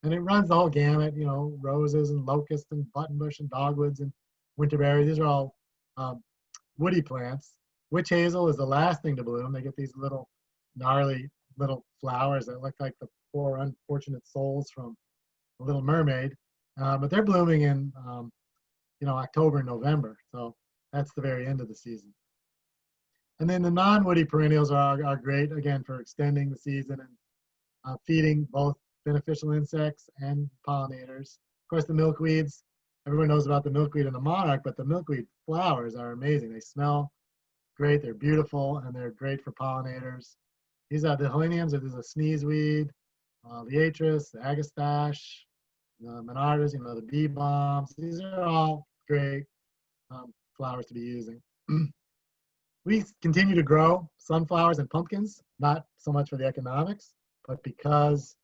And it runs the whole gamut, roses and locusts and buttonbush and dogwoods and winterberry. These are all woody plants. Witch hazel is the last thing to bloom. They get these little gnarly little flowers that look like the four unfortunate souls from The Little Mermaid. But they're blooming in October and November. So that's the very end of the season. And then the non-woody perennials are great, again, for extending the season and feeding both beneficial insects and pollinators. Of course, the milkweeds, everyone knows about the milkweed and the monarch, but the milkweed flowers are amazing. They smell great, they're beautiful, and they're great for pollinators. These are the heleniums, there's a sneezeweed, liatris, the agastache, monardas, the bee bombs. These are all great flowers to be using. we continue to grow sunflowers and pumpkins, not so much for the economics, but because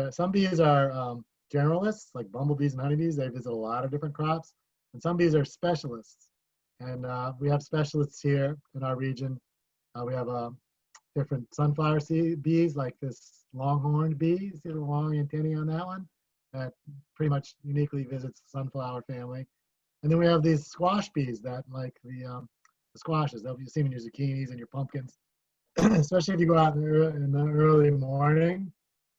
some bees are generalists, like bumblebees and honeybees. They visit a lot of different crops. And some bees are specialists. And we have specialists here in our region. We have different sunflower bees, like this longhorned bee. See the long antennae on that one? That pretty much uniquely visits the sunflower family. And then we have these squash bees that like the squashes that you see in your zucchinis and your pumpkins, especially if you go out in the early morning.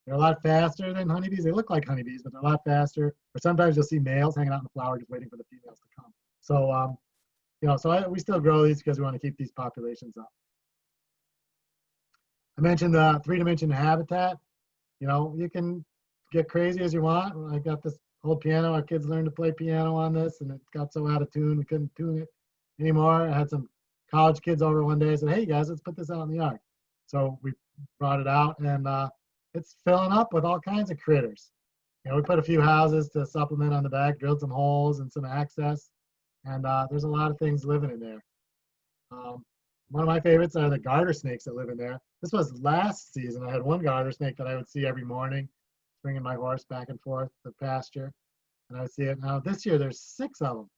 They're a lot faster than honeybees. They look like honeybees, but they're a lot faster. Or sometimes you'll see males hanging out in the flower just waiting for the females to come. So, we still grow these because we want to keep these populations up. I mentioned the 3-dimensional habitat. You can get crazy as you want. I got this old piano. Our kids learned to play piano on this, and it got so out of tune we couldn't tune it anymore. I had some college kids over one day and said, "Hey guys, let's put this out in the yard." So we brought it out, and it's filling up with all kinds of critters. We put a few houses to supplement on the back, drilled some holes and some access, and there's a lot of things living in there. One of my favorites are the garter snakes that live in there. This was last season. I had one garter snake that I would see every morning, bringing my horse back and forth to pasture, and I would see it. Now this year there's 6 of them,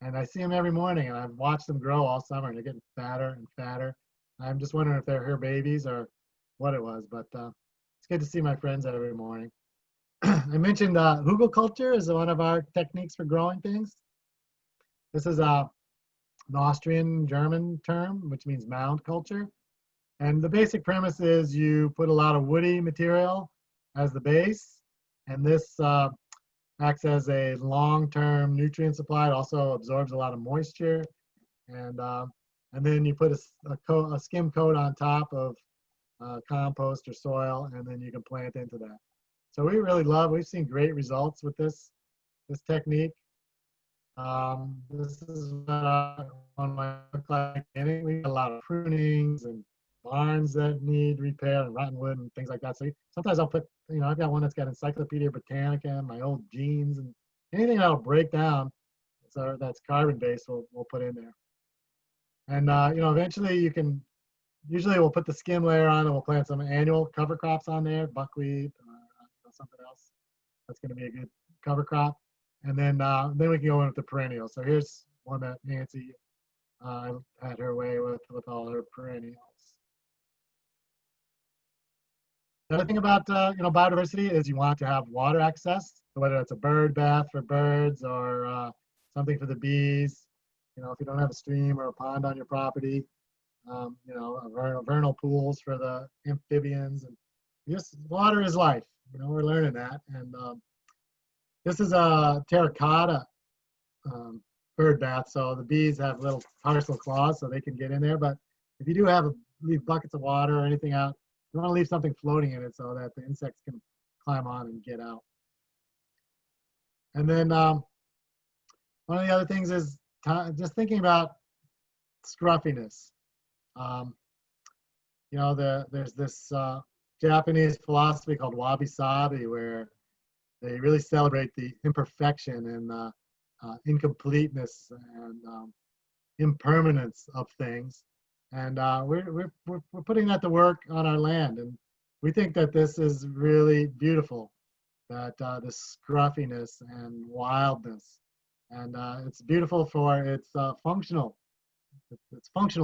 and I see them every morning, and I've watched them grow all summer, and they're getting fatter and fatter. I'm just wondering if they're her babies or what it was, but it's good to see my friends every morning. I mentioned Horticulture is one of our techniques for growing things. This is an Austrian German term, which means mound culture. And the basic premise is you put a lot of woody material as the base, and this acts as a long-term nutrient supply. It also absorbs a lot of moisture, and then you put a skim coat on top of compost or soil, and then you can plant into that. So we've seen great results with this technique. This is what one might look like. And we got a lot of prunings and barns that need repair and rotten wood and things like that. So sometimes I'll put, I've got one that's got Encyclopedia Britannica, my old jeans, and anything that'll break down, so that's carbon-based, we'll put in there. And eventually usually we'll put the skim layer on and we'll plant some annual cover crops on there, buckwheat, something else that's going to be a good cover crop. And then we can go in with the perennials. So here's one that Nancy had her way with all her perennials. The other thing about biodiversity is you want to have water access, so whether it's a bird bath for birds or something for the bees. If you don't have a stream or a pond on your property, vernal pools for the amphibians, and just water is life. We're learning that. And this is a terracotta bird bath, so the bees have little tarsal claws so they can get in there. But if you do leave buckets of water or anything out, you want to leave something floating in it so that the insects can climb on and get out. And then one of the other things is just thinking about scruffiness. There's this Japanese philosophy called wabi-sabi, where they really celebrate the imperfection and incompleteness and impermanence of things. And we're putting that to work on our land. And we think that this is really beautiful, that this scruffiness and wildness. And it's beautiful for its functional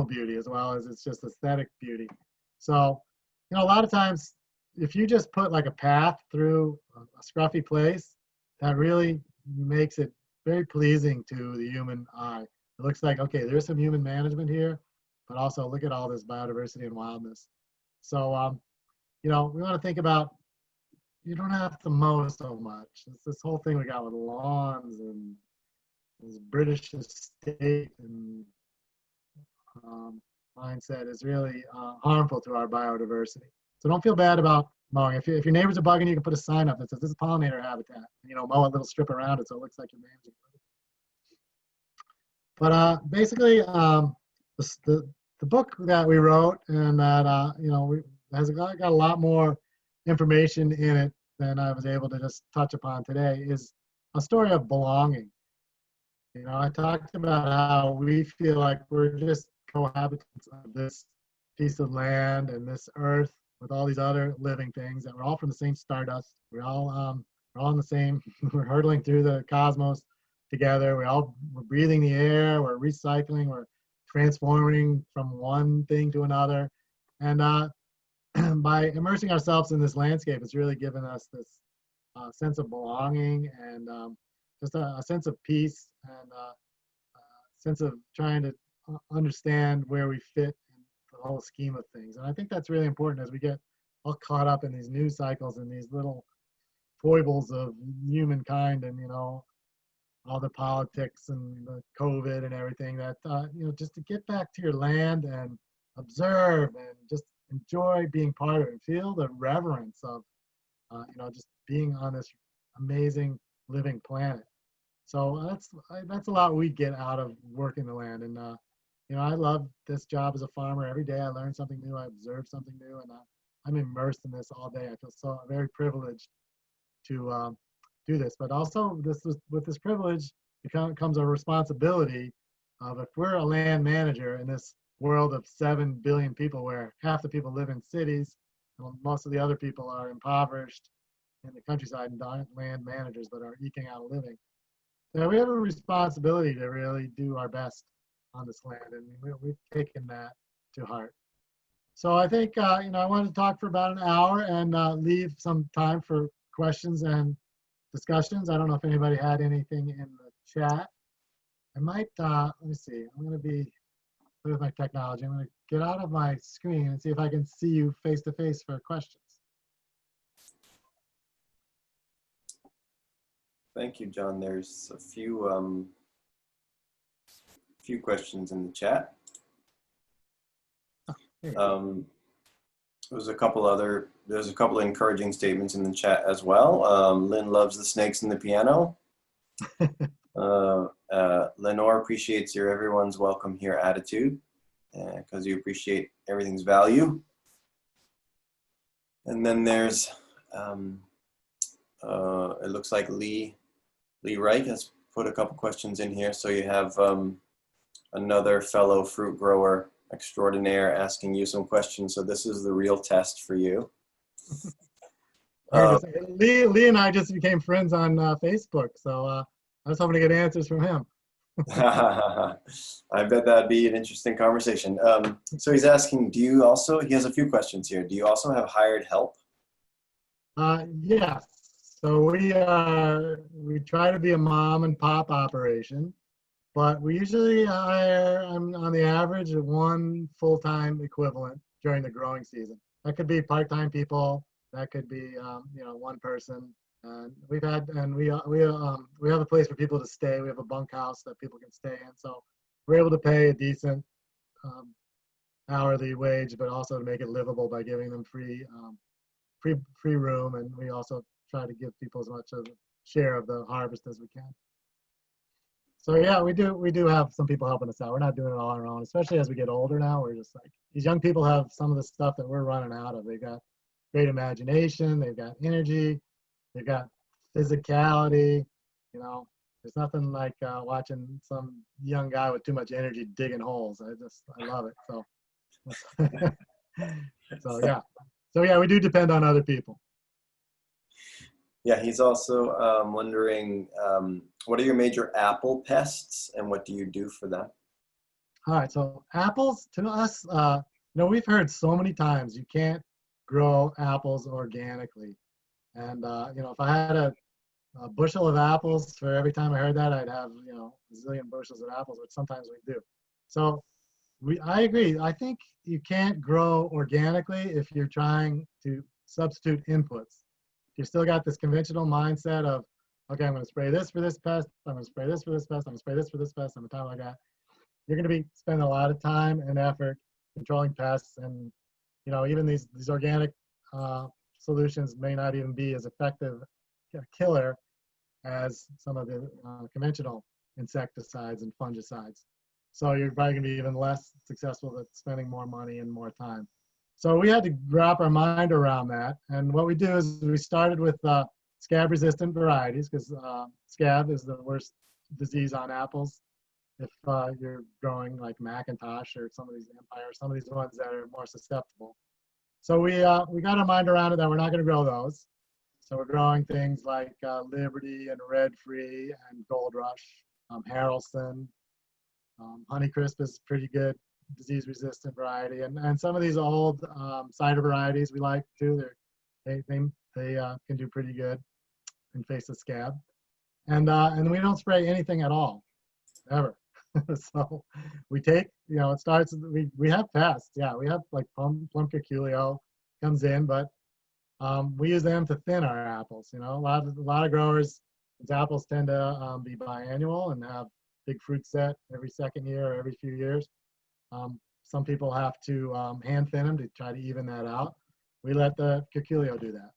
beauty as well as it's just aesthetic beauty. So, a lot of times, if you just put like a path through a scruffy place, that really makes it very pleasing to the human eye. It looks like, okay, there's some human management here, but also look at all this biodiversity and wildness. So, we want to think about, you don't have to mow so much. It's this whole thing we got with lawns and this British estate and mindset is really harmful to our biodiversity. So don't feel bad about mowing. If your neighbors are bugging you, you can put a sign up that says, this is pollinator habitat. Mow a little strip around it so it looks like you're managing it. But basically, the book that we wrote and that, has got a lot more information in it than I was able to just touch upon today, is a story of belonging. I talked about how we feel like we're just cohabitants of this piece of land and this earth with all these other living things that we're all from the same stardust. We're all in the same, we're hurtling through the cosmos together. We're breathing the air, we're recycling, we're transforming from one thing to another. And by immersing ourselves in this landscape, it's really given us this sense of belonging and just a sense of peace and a sense of trying to understand where we fit in the whole scheme of things. And I think that's really important as we get all caught up in these news cycles and these little foibles of humankind and, all the politics and the COVID and everything that, just to get back to your land and observe and just enjoy being part of it and feel the reverence of, just being on this amazing living planet. So that's a lot we get out of working the land. And, I love this job as a farmer. Every day I learn something new, I observe something new, and I'm immersed in this all day. I feel so very privileged to do this. But also with this privilege comes a responsibility of, if we're a land manager in this world of 7 billion people where half the people live in cities, and most of the other people are impoverished in the countryside and aren't land managers but are eking out a living. So we have a responsibility to really do our best on this land, and we've taken that to heart. So I think, I wanted to talk for about an hour and leave some time for questions and discussions. I don't know if anybody had anything in the chat. I might, let me see, I'm going to be with my technology. I'm going to get out of my screen and see if I can see you face to face for questions. Thank you, John. There's a few questions in the chat. There's a couple encouraging statements in the chat as well. Lynn loves the snakes and the piano. Lenore appreciates your everyone's welcome here attitude because you appreciate everything's value. And then there's, it looks like Lee Wright has put a couple questions in here. So you have another fellow fruit grower extraordinaire asking you some questions. So this is the real test for you. Lee and I just became friends on Facebook. So I was hoping to get answers from him. I bet that'd be an interesting conversation. So he's asking, he has a few questions here. Do you also have hired help? Yes. So we try to be a mom and pop operation, but we usually hire, on the average, of one full-time equivalent during the growing season. That could be part-time people. That could be, one person. And we have a place for people to stay. We have a bunkhouse that people can stay in. So we're able to pay a decent hourly wage, but also to make it livable by giving them free room. And we also try to give people as much of a share of the harvest as we can. So yeah, we do have some people helping us out. We're not doing it all on our own, especially as we get older now. We're just like, these young people have some of the stuff that we're running out of. They've got great imagination, they've got energy, they've got physicality. There's nothing like watching some young guy with too much energy digging holes. I love it. So yeah, we do depend on other people. Yeah, he's also wondering, what are your major apple pests and what do you do for them? All right, so apples, to us, we've heard so many times you can't grow apples organically. And, if I had a bushel of apples for every time I heard that, I'd have, a zillion bushels of apples, which sometimes we do. So I agree. I think you can't grow organically if you're trying to substitute inputs. You still got this conventional mindset of, okay, I'm going to spray this for this pest, I'm going to spray this for this pest, I'm going to spray this for this pest, and time like that. You're going to be spending a lot of time and effort controlling pests, and even these organic solutions may not even be as effective a killer as some of the conventional insecticides and fungicides. So you're probably going to be even less successful at spending more money and more time. So we had to wrap our mind around that. And what we do is we started with scab-resistant varieties because scab is the worst disease on apples if you're growing like Macintosh or some of these Empire, some of these ones that are more susceptible. So we got our mind around it that we're not going to grow those. So we're growing things like Liberty and Red Free and Gold Rush, Harrelson. Honeycrisp is pretty good disease-resistant variety, and some of these old cider varieties we like too. They can do pretty good in face of scab, and we don't spray anything at all, ever. So we take, it starts. We have pests, yeah. We have like plum curculio comes in, but we use them to thin our apples. A lot of growers, these apples tend to be biannual and have big fruit set every second year or every few years. Some people have to hand thin them to try to even that out. We let the curculio do that.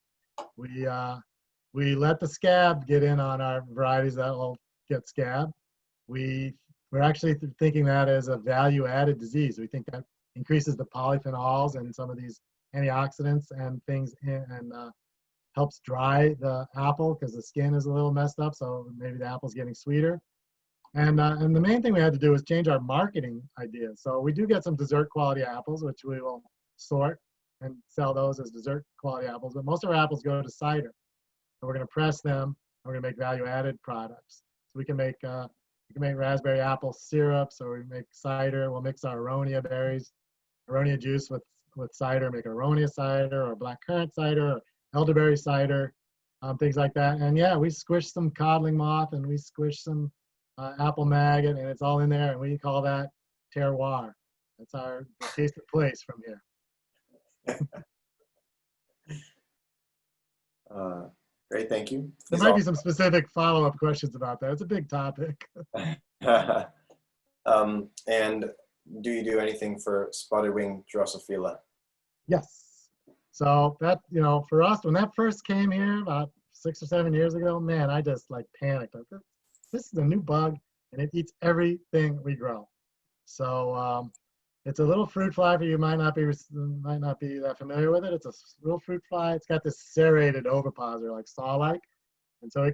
We let the scab get in on our varieties that will get scab. We're actually thinking that as a value-added disease. We think that increases the polyphenols and some of these antioxidants and things and helps dry the apple because the skin is a little messed up, so maybe the apple's getting sweeter. And the main thing we had to do was change our marketing ideas. So we do get some dessert quality apples, which we will sort and sell those as dessert quality apples. But most of our apples go to cider. So we're going to press them. And we're going to make value-added products. So we can make raspberry apple syrups, or we make cider. We'll mix our aronia berries, aronia juice with cider, make aronia cider or black currant cider or elderberry cider, things like that. And yeah, we squish some codling moth and we squish some apple maggot, and it's all in there, and we call that terroir. That's our taste of place from here. Great, thank you. There might be some specific follow-up questions about that. It's a big topic. And do you do anything for spotted wing Drosophila? Yes. So that, for us, when that first came here about 6 or 7 years ago, man, I just like panicked. This is a new bug, and it eats everything we grow. So it's a little fruit fly for you. Might not be that familiar with it. It's a little fruit fly. It's got this serrated ovipositor, like saw-like, and so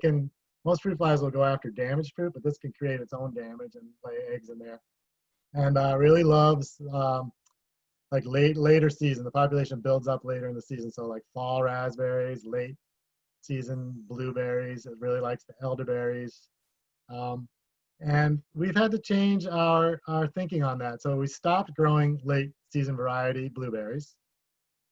most fruit flies will go after damaged fruit, but this can create its own damage and lay eggs in there. And really loves like later season. The population builds up later in the season, so like fall raspberries, late season blueberries. It really likes the elderberries. And we've had to change our thinking on that. So we stopped growing late season variety blueberries.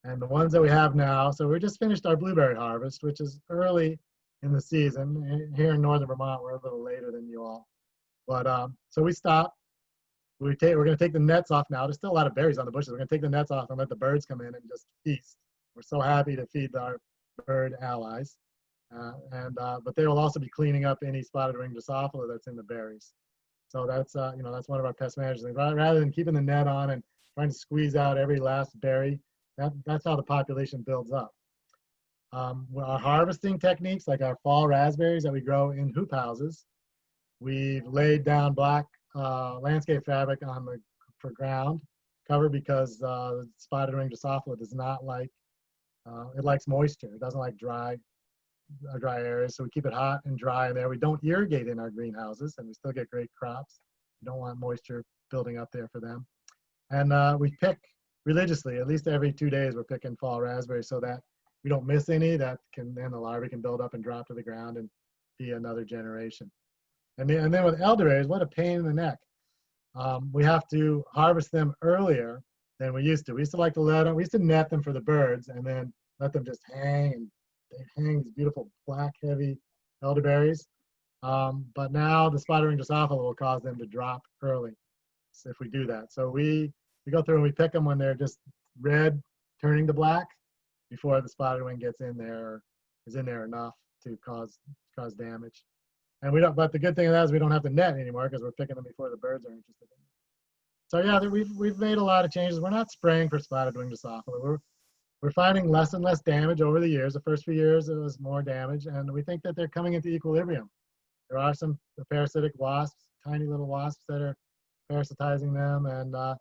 And the ones that we have now, so we just finished our blueberry harvest, which is early in the season. Here in northern Vermont, we're a little later than you all. But so we stopped. We're going to take the nets off now. There's still a lot of berries on the bushes. We're going to take the nets off and let the birds come in and just feast. We're so happy to feed our bird allies. But they will also be cleaning up any spotted wing Drosophila that's in the berries. So that's that's one of our pest management things. Rather than keeping the net on and trying to squeeze out every last berry, that's how the population builds up. Our harvesting techniques, like our fall raspberries that we grow in hoop houses, we've laid down black landscape fabric for ground cover because spotted wing Drosophila does not like, it likes moisture. It doesn't like dry areas, so we keep it hot and dry in there. We don't irrigate in our greenhouses, and we still get great crops. We don't want moisture building up there for them. And we pick religiously, at least every 2 days, we're picking fall raspberries so that we don't miss any. Then the larvae can build up and drop to the ground and be another generation. And then with elderberries, what a pain in the neck. We have to harvest them earlier than we used to. We used to like to we used to net them for the birds and then let them just hang, and they hang these beautiful black, heavy elderberries. But now the spotted wing Drosophila will cause them to drop early if we do that. So we go through and we pick them when they're just red, turning to black, before the spotted wing gets in there, or is in there enough to cause damage. And but the good thing of that is we don't have to net anymore because we're picking them before the birds are interested in them. So yeah, we've made a lot of changes. We're not spraying for spotted wing Drosophila. We're finding less and less damage over the years. The first few years, it was more damage, and we think that they're coming into equilibrium. There are some parasitic wasps, tiny little wasps that are parasitizing them, and I'm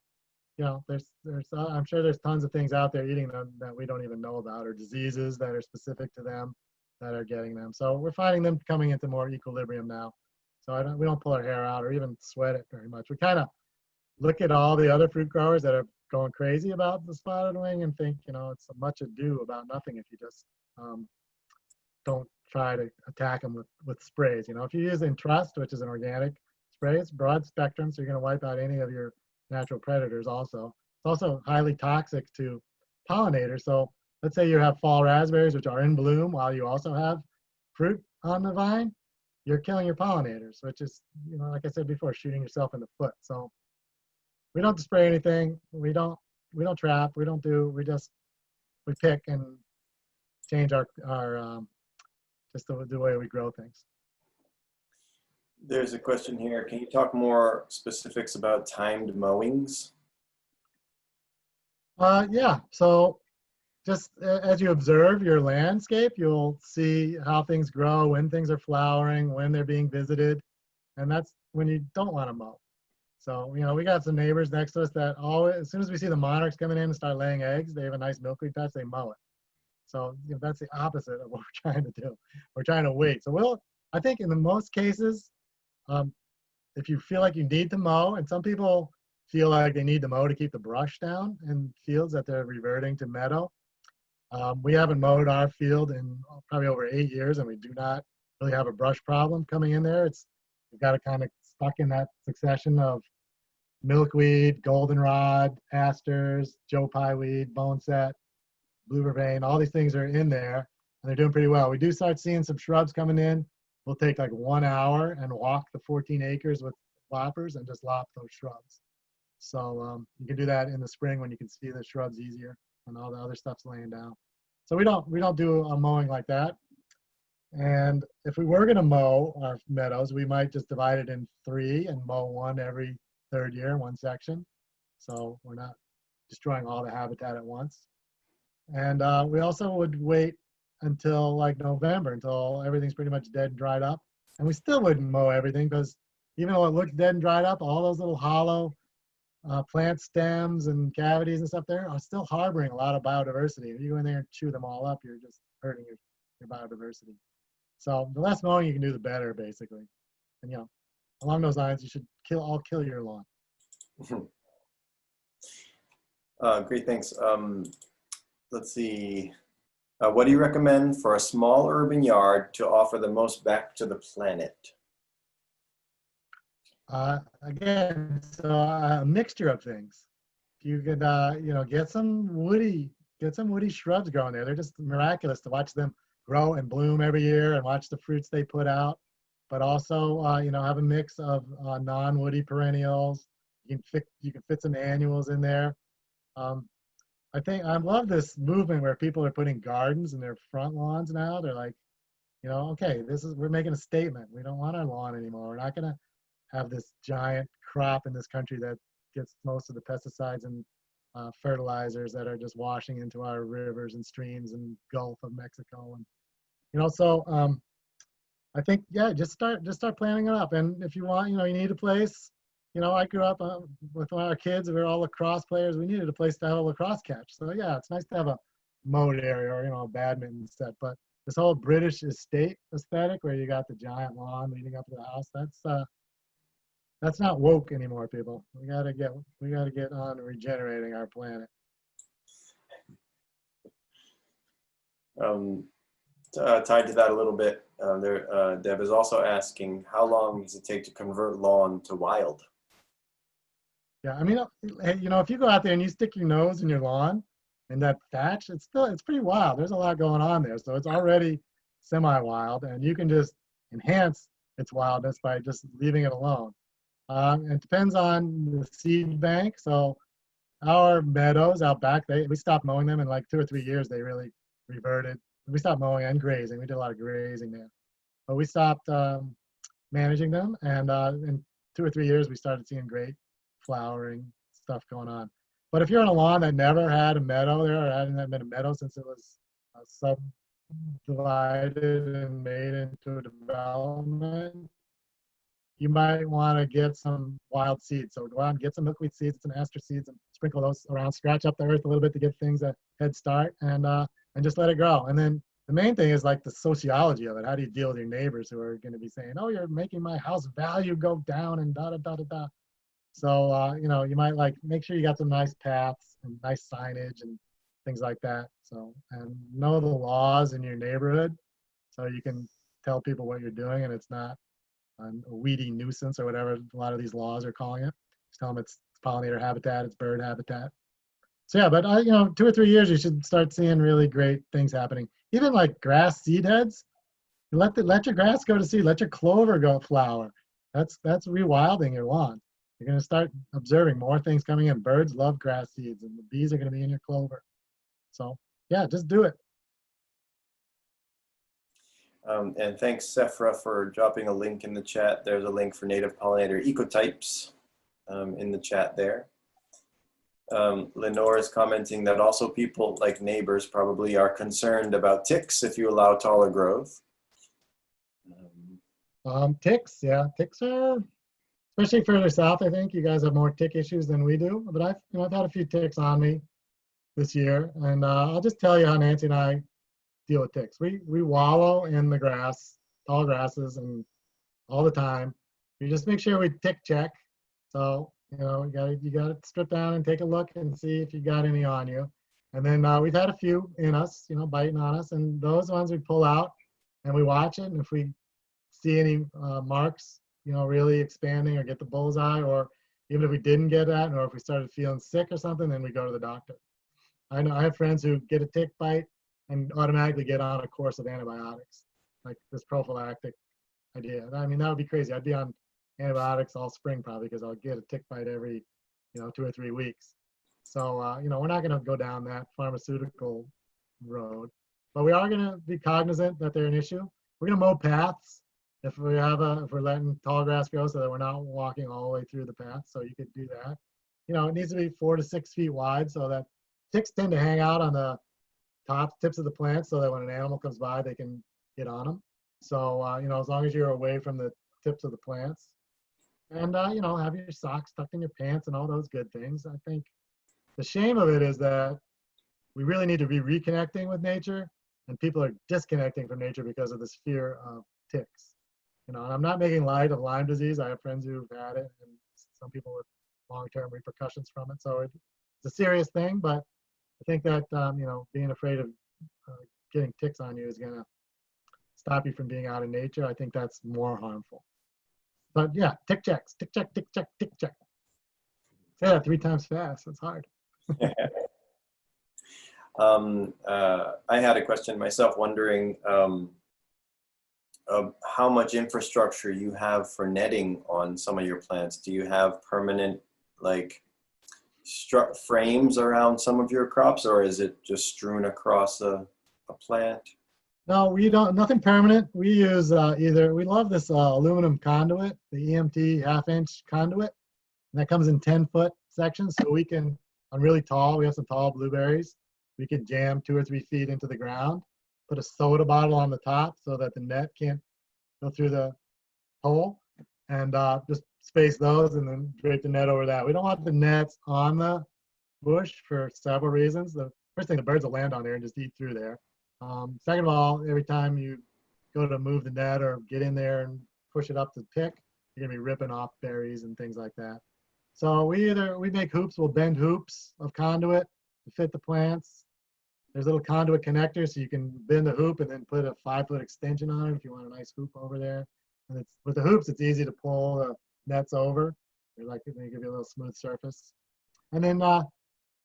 sure there's tons of things out there eating them that we don't even know about, or diseases that are specific to them that are getting them. So we're finding them coming into more equilibrium now. So we don't pull our hair out or even sweat it very much. We kind of look at all the other fruit growers that are going crazy about the spotted wing and think, it's much ado about nothing if you just don't try to attack them with sprays. If you use Entrust, which is an organic spray, it's broad spectrum, so you're going to wipe out any of your natural predators also. It's also highly toxic to pollinators. So let's say you have fall raspberries, which are in bloom while you also have fruit on the vine, you're killing your pollinators, which is, like I said before, shooting yourself in the foot. So we don't spray anything. We don't trap. We pick and change our just the way we grow things. There's a question here. Can you talk more specifics about timed mowings? Yeah. So just as you observe your landscape, you'll see how things grow, when things are flowering, when they're being visited, and that's when you don't want to mow. So, we got some neighbors next to us that always, as soon as we see the monarchs coming in and start laying eggs, they have a nice milkweed patch, they mow it. So that's the opposite of what we're trying to do. We're trying to wait. So I think in the most cases, if you feel like you need to mow, and some people feel like they need to mow to keep the brush down in fields that they're reverting to meadow. We haven't mowed our field in probably over 8 years, and we do not really have a brush problem coming in there. We've got to kind of stuck in that succession of milkweed, goldenrod, asters, Joe Pye weed, boneset, blue vervain. All these things are in there, and they're doing pretty well. We do start seeing some shrubs coming in. We'll take like 1 hour and walk the 14 acres with loppers and just lop those shrubs. So you can do that in the spring when you can see the shrubs easier and all the other stuff's laying down. So we don't do a mowing like that. And if we were going to mow our meadows, we might just divide it in 3 and mow one every 3rd year, one section. So we're not destroying all the habitat at once. And we also would wait until like November, until everything's pretty much dead and dried up. And we still wouldn't mow everything because even though it looks dead and dried up, all those little hollow plant stems and cavities and stuff there are still harboring a lot of biodiversity. If you go in there and chew them all up, you're just hurting your biodiversity. So the less mowing you can do, the better, basically. And along those lines, you should kill your lawn. Great, thanks. Let's see. What do you recommend for a small urban yard to offer the most back to the planet? Again, so a mixture of things. You could, get some woody shrubs growing there. They're just miraculous to watch them grow and bloom every year and watch the fruits they put out. But also, have a mix of non-woody perennials. You can fit some annuals in there. I love this movement where people are putting gardens in their front lawns now. They're like, okay, we're making a statement. We don't want our lawn anymore. We're not going to have this giant crop in this country that gets most of the pesticides and fertilizers that are just washing into our rivers and streams and Gulf of Mexico. And, so I think, yeah, just start planning it up. And if you want, you need a place. I grew up with our kids. We were all lacrosse players. We needed a place to have a lacrosse catch. So yeah, it's nice to have a mowed area or, a badminton set. But this whole British estate aesthetic where you got the giant lawn leading up to the house, that's not woke anymore, people. We gotta get on regenerating our planet. Tied to that a little bit, Deb is also asking, how long does it take to convert lawn to wild? Yeah, I mean, if you go out there and you stick your nose in your lawn and that thatch, it's pretty wild. There's a lot going on there. So it's already semi-wild, and you can just enhance its wildness by just leaving it alone. It depends on the seed bank. So our meadows out back, we stopped mowing them in like 2 or 3 years. They really reverted. We stopped mowing and grazing. We did a lot of grazing there. But we stopped managing them, and in 2 or 3 years, we started seeing great flowering stuff going on. But if you're on a lawn that never had a meadow there, or hadn't been a meadow since it was subdivided and made into a development, you might want to get some wild seeds. So go out and get some milkweed seeds, some aster seeds, and sprinkle those around. Scratch up the earth a little bit to give things a head start, and just let it grow. And then the main thing is like the sociology of it. How do you deal with your neighbors who are going to be saying, oh, you're making my house value go down and da da da da da. So, you know, you might like make sure you got some nice paths and nice signage and things like that. So, and know the laws in your neighborhood so you can tell people what you're doing and it's not a weedy nuisance or whatever a lot of these laws are calling it. Just tell them it's pollinator habitat, it's bird habitat. So yeah, but you know, 2 or 3 years, you should start seeing really great things happening. Even like grass seed heads, let your grass go to seed, let your clover go flower. That's rewilding your lawn. You're going to start observing more things coming in. Birds love grass seeds, and the bees are going to be in your clover. So yeah, just do it. And thanks, Sephra, for dropping a link in the chat. There's a link for native pollinator ecotypes in the chat there. Lenore is commenting that also people like neighbors probably are concerned about ticks if you allow taller growth. Ticks, yeah, ticks are, especially further south. I think you guys have more tick issues than we do. But I've had a few ticks on me this year, and I'll just tell you how Nancy and I deal with ticks. We wallow in the grass, tall grasses, and all the time. We just make sure we tick check. So you know, you gotta strip down and take a look and see if you got any on you. And then we've had a few in us, you know, biting on us, and those ones we pull out and we watch it. And if we see any marks, you know, really expanding or get the bullseye, or even if we didn't get that, or if we started feeling sick or something, then we go to the doctor. I know I have friends who get a tick bite and automatically get on a course of antibiotics, like this prophylactic idea. I mean, that would be crazy. I'd be on antibiotics all spring probably because I'll get a tick bite every, you know, 2 or 3 weeks. So, you know, we're not going to go down that pharmaceutical road, but we are going to be cognizant that they're an issue. We're going to mow paths if we're letting tall grass grow so that we're not walking all the way through the path. So you could do that. You know, it needs to be 4 to 6 feet wide so that ticks tend to hang out on the tips of the plants so that when an animal comes by, they can get on them. So, you know, as long as you're away from the tips of the plants, and, you know, have your socks tucked in your pants and all those good things. I think the shame of it is that we really need to be reconnecting with nature, and people are disconnecting from nature because of this fear of ticks. You know, and I'm not making light of Lyme disease. I have friends who've had it, and some people with long-term repercussions from it. So it's a serious thing, but I think that, you know, being afraid of getting ticks on you is going to stop you from being out in nature. I think that's more harmful. But yeah, tick checks, tick check, tick check, tick check. Say that 3 times fast. It's hard. I had a question myself, wondering how much infrastructure you have for netting on some of your plants. Do you have permanent, like, frames around some of your crops, or is it just strewn across a plant? No, we don't, nothing permanent. We use we love this aluminum conduit, the EMT 1/2-inch conduit. And that comes in 10-foot sections. So we can, on really tall, we have some tall blueberries. We can jam 2 or 3 feet into the ground, put a soda bottle on the top so that the net can't go through the hole, and just space those and then drape the net over that. We don't want the nets on the bush for several reasons. The first thing, the birds will land on there and just eat through there. Second of all, every time you go to move the net or get in there and push it up to pick, you're gonna be ripping off berries and things like that. So we make hoops, we'll bend hoops of conduit to fit the plants. There's little conduit connectors so you can bend the hoop and then put a 5-foot extension on it if you want a nice hoop over there. And with the hoops, it's easy to pull the nets over. They give you a little smooth surface. And then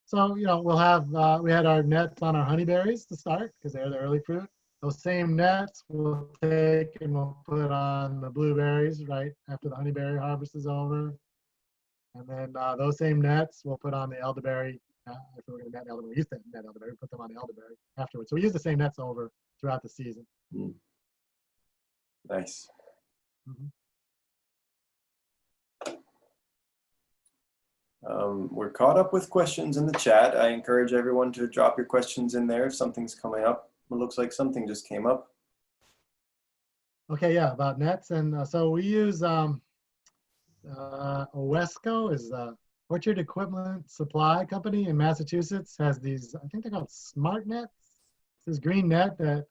so, you know, we'll have, we had our nets on our honeyberries to start because they're the early fruit. Those same nets we'll take and we'll put on the blueberries right after the honeyberry harvest is over. And then those same nets we'll put on the elderberry. If we're going to net elderberry, we used to net elderberry, we put them on the elderberry afterwards. So we use the same nets over throughout the season. Nice. Mm-hmm. We're caught up with questions in the chat. I encourage everyone to drop your questions in there if something's coming up. It looks like something just came up. Okay, yeah, about nets. And so we use Owesco is the Orchard Equipment Supply Company in Massachusetts, has these, I think they're called smart nets. This green net that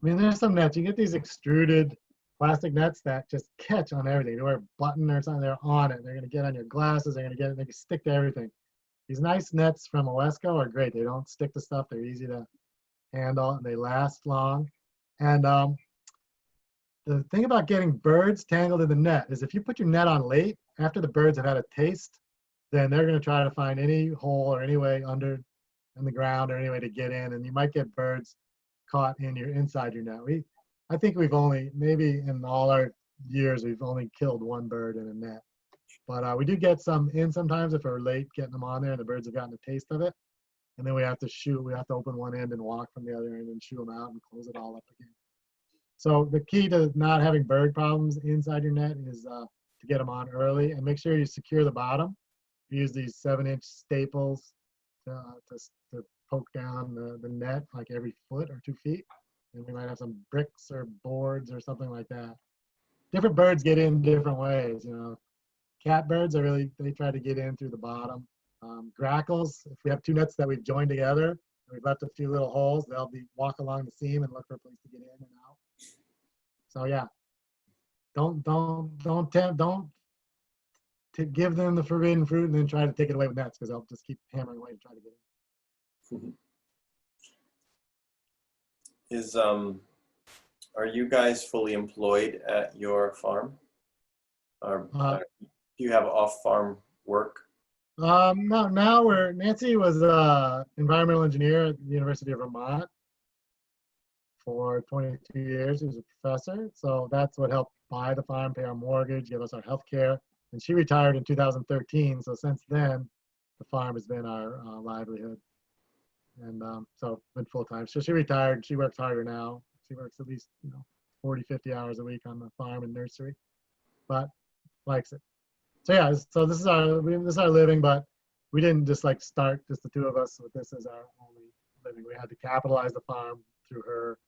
I mean, there's some nets. You get these extruded plastic nets that just catch on everything. You wear a button or something, they're on it. They're going to get on your glasses. They're going to get it. They can stick to everything. These nice nets from Owesco are great. They don't stick to stuff. They're easy to handle and they last long. And the thing about getting birds tangled in the net is if you put your net on late, after the birds have had a taste, then they're going to try to find any hole or any way under in the ground or any way to get in, and you might get birds caught inside your net. I think we've only, maybe in all our years, we've only killed one bird in a net. But we do get some in sometimes if we're late getting them on there and the birds have gotten a taste of it. And then we have to shoot, we have to open one end and walk from the other end and shoo them out and close it all up again. So the key to not having bird problems inside your net is to get them on early and make sure you secure the bottom. Use these 7-inch staples to poke down the net like every foot or 2 feet. And we might have some bricks or boards or something like that. Different birds get in different ways, you know. Catbirds are they try to get in through the bottom. Grackles, if we have 2 nets that we've joined together, and we've left a few little holes, they'll walk along the seam and look for a place to get in and out. So yeah, don't give them the forbidden fruit and then try to take it away with nets because they'll just keep hammering away to try to get in. Are you guys fully employed at your farm? Or do you have off-farm work? No, now Nancy was an environmental engineer at the University of Vermont for 22 years. She was a professor, so that's what helped buy the farm, pay our mortgage, give us our health care. And she retired in 2013, so since then, the farm has been our livelihood. And so been full-time. So she retired, she works harder now. She works at least 40, 50 hours a week on the farm and nursery, but likes it. So yeah, so this is our living, but we didn't just like start just the 2 of us with this as our only living. We had to capitalize the farm through her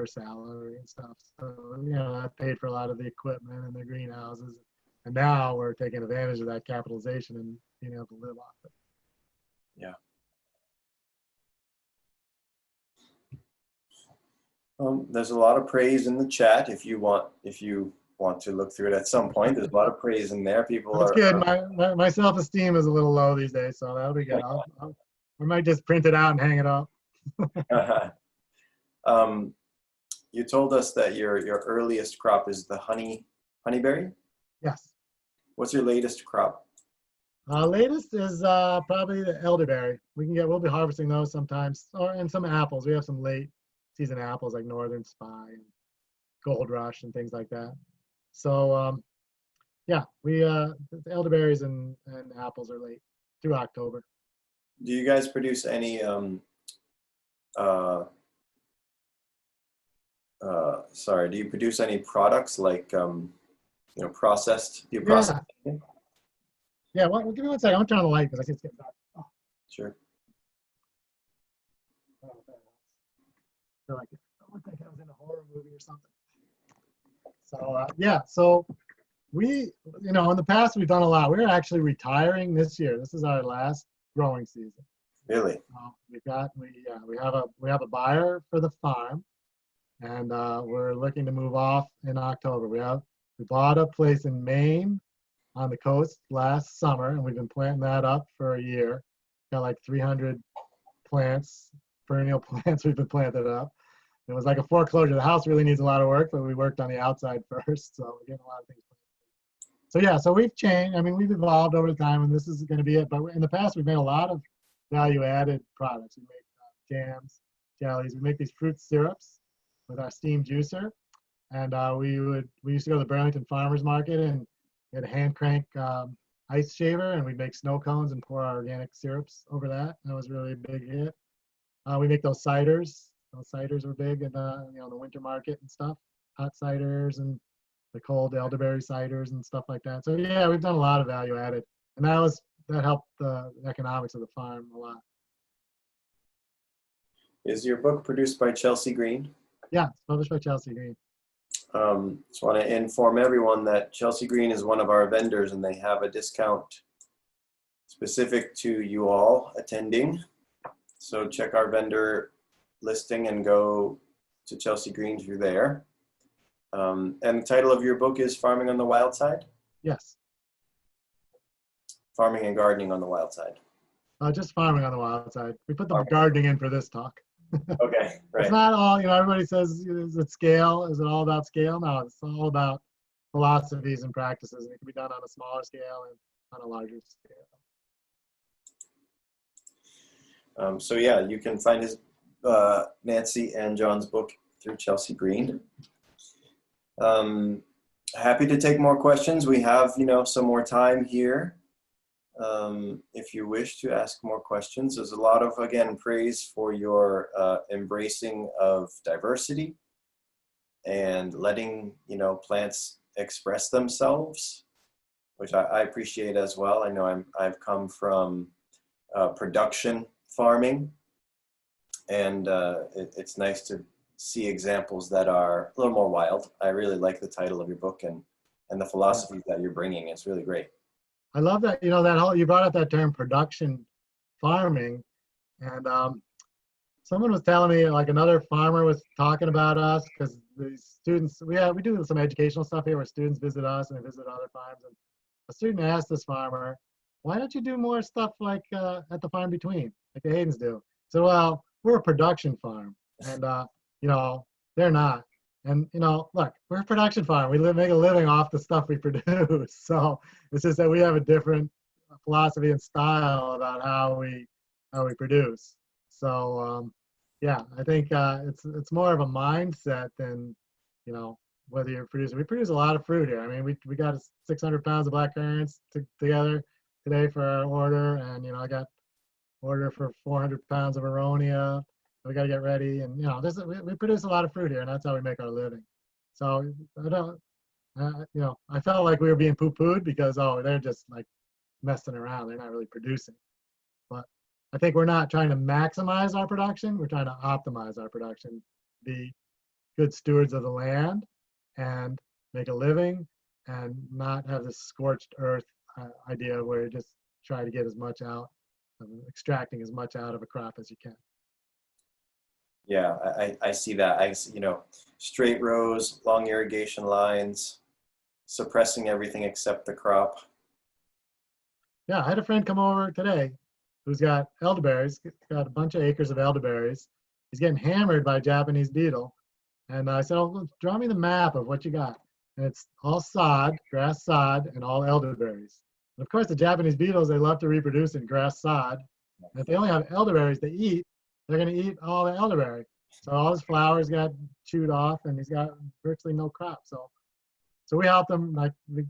salary and stuff. So that paid for a lot of the equipment and the greenhouses. And now we're taking advantage of that capitalization and being able to live off it. Yeah. There's a lot of praise in the chat. If you want to look through it at some point, there's a lot of praise in there. People That's good. My self-esteem is a little low these days, so that'll be good. I might just print it out and hang it up. You told us that your earliest crop is the honeyberry? Yes. What's your latest crop? Latest is probably the elderberry. We'll be harvesting those sometimes, and some apples. We have some late season apples like Northern Spy and Gold Rush and things like that. So yeah, the elderberries and apples are late through October. Do you guys produce any do you produce any products like processed? Do you process? Yeah. Well, give me one second. I'm turning on the light because I see it's getting dark. Oh. Sure. I feel like it looked like I was in a horror movie or something. So yeah, so we, in the past we've done a lot. We're actually retiring this year. This is our last growing season. Really? We have a buyer for the farm, and we're looking to move off in October. We bought a place in Maine on the coast last summer, and we've been planting that up for a year. Got like 300 plants, perennial plants we've been planted up. It was like a foreclosure. The house really needs a lot of work, but we worked on the outside first, so we're getting a lot of things. So yeah, so we've changed. I mean, we've evolved over time, and this is going to be it. But in the past, we've made a lot of value-added products. We make jams, jellies. We make these fruit syrups with our steam juicer, and we used to go to the Burlington Farmers Market and get a hand crank ice shaver, and we'd make snow cones and pour our organic syrups over that. That was really a big hit. We make those ciders. Those ciders were big in the winter market and stuff. Hot ciders and the cold elderberry ciders and stuff like that. So yeah, we've done a lot of value added, and that helped the economics of the farm a lot. Is your book produced by Chelsea Green? Yeah, it's published by Chelsea Green. Just want to inform everyone that Chelsea Green is one of our vendors, and they have a discount specific to you all attending. So check our vendor listing and go to Chelsea Green through there. And the title of your book is Farming on the Wild Side? Yes. Farming and Gardening on the Wild Side. Just farming on the wild side. We put the Okay. gardening in for this talk. Okay, right. It's not all, everybody says, is it scale? Is it all about scale? No, it's all about philosophies and practices. And it can be done on a smaller scale and on a larger scale. So yeah, you can find his Nancy and John's book through Chelsea Green. Happy to take more questions. We have, some more time here. If you wish to ask more questions, there's a lot of, again, praise for your embracing of diversity and letting, plants express themselves, which I appreciate as well. I know I've come from production farming, and it's nice to see examples that are a little more wild. I really like the title of your book and the philosophies that you're bringing. It's really great. I love that, that whole, you brought up that term production farming. And someone was telling me, like another farmer was talking about us, because the students, we do some educational stuff here where students visit us and they visit other farms. And a student asked this farmer, why don't you do more stuff like at the farm between, like the Haydens do? So, well, we're a production farm, and they're not. And look, we're a production farm. We make a living off the stuff we produce. So it's just that we have a different philosophy and style about how we produce. So yeah, I think it's more of a mindset than whether you're producing. We produce a lot of fruit here. I mean, we got 600 pounds of black currants together today for our order, and I got order for 400 pounds of aronia. We got to get ready, and we produce a lot of fruit here, and that's how we make our living. So I don't, I felt like we were being poo-pooed because they're just like messing around. They're not really producing. But I think we're not trying to maximize our production. We're trying to optimize our production, be good stewards of the land, and make a living, and not have this scorched earth idea where you just try to get as much out, extracting as much out of a crop as you can. Yeah, I see that. Straight rows, long irrigation lines, suppressing everything except the crop. Yeah, I had a friend come over today who's got elderberries. He's got a bunch of acres of elderberries. He's getting hammered by a Japanese beetle. And I said, draw me the map of what you got. And it's all sod, grass sod, and all elderberries. And of course, the Japanese beetles, they love to reproduce in grass sod. And if they only have elderberries to eat, they're going to eat all the elderberry. So all his flowers got chewed off, and he's got virtually no crop. So we helped him. Like we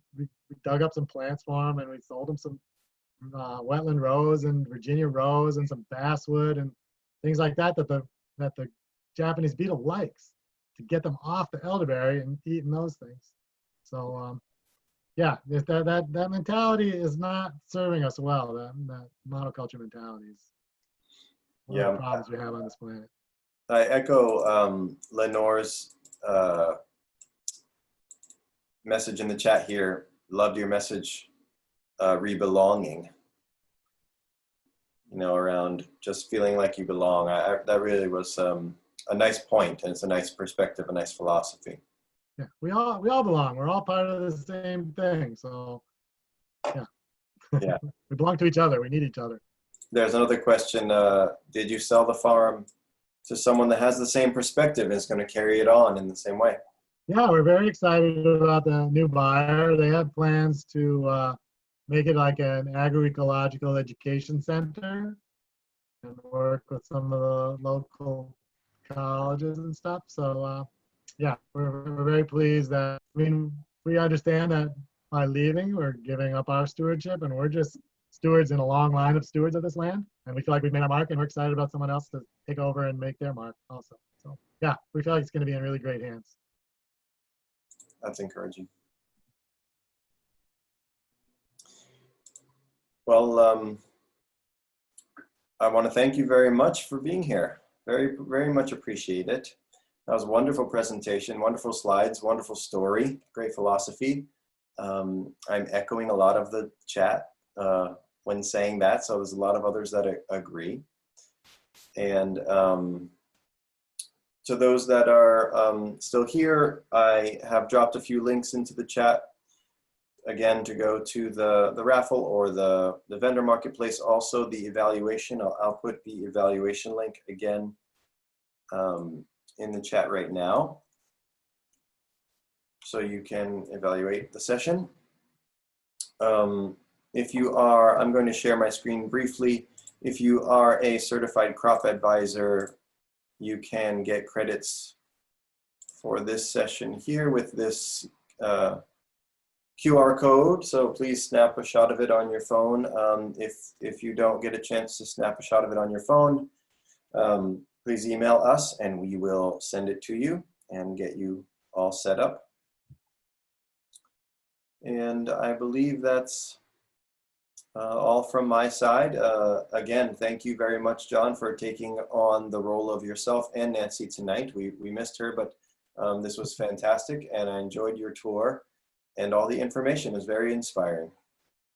dug up some plants for him, and we sold him some wetland rose and Virginia rose and some basswood and things like that that the Japanese beetle likes, to get them off the elderberry and eating those things. So yeah, that mentality is not serving us well. That monoculture mentality is one of the problems we have on this planet. I echo Lenore's message in the chat here. Loved your message, re-belonging. Around just feeling like you belong. That really was a nice point, and it's a nice perspective, a nice philosophy. Yeah, we all belong. We're all part of the same thing. So yeah, yeah, we belong to each other. We need each other. There's another question. Did you sell the farm to someone that has the same perspective and is going to carry it on in the same way? Yeah, we're very excited about the new buyer. They have plans to make it like an agroecological education center and work with some of the local colleges and stuff. So yeah, we're very pleased that, we understand that by leaving, we're giving up our stewardship, and we're just stewards in a long line of stewards of this land. And we feel like we've made our mark, and we're excited about someone else to take over and make their mark also. So yeah, we feel like it's going to be in really great hands. That's encouraging. Well, I want to thank you very much for being here. Very, very much appreciate it. That was a wonderful presentation, wonderful slides, wonderful story, great philosophy. I'm echoing a lot of the chat when saying that, so there's a lot of others that agree. And to those that are still here, I have dropped a few links into the chat. Again, to go to the raffle or the vendor marketplace. Also the evaluation, I'll put the evaluation link again in the chat right now, so you can evaluate the session. If you are, I'm going to share my screen briefly. If you are a certified crop advisor, you can get credits for this session here with this QR code, so please snap a shot of it on your phone. If you don't get a chance to snap a shot of it on your phone, please email us and we will send it to you and get you all set up. And I believe that's all from my side. Again, thank you very much, John, for taking on the role of yourself and Nancy tonight. We missed her, but this was fantastic and I enjoyed your tour. And all the information is very inspiring.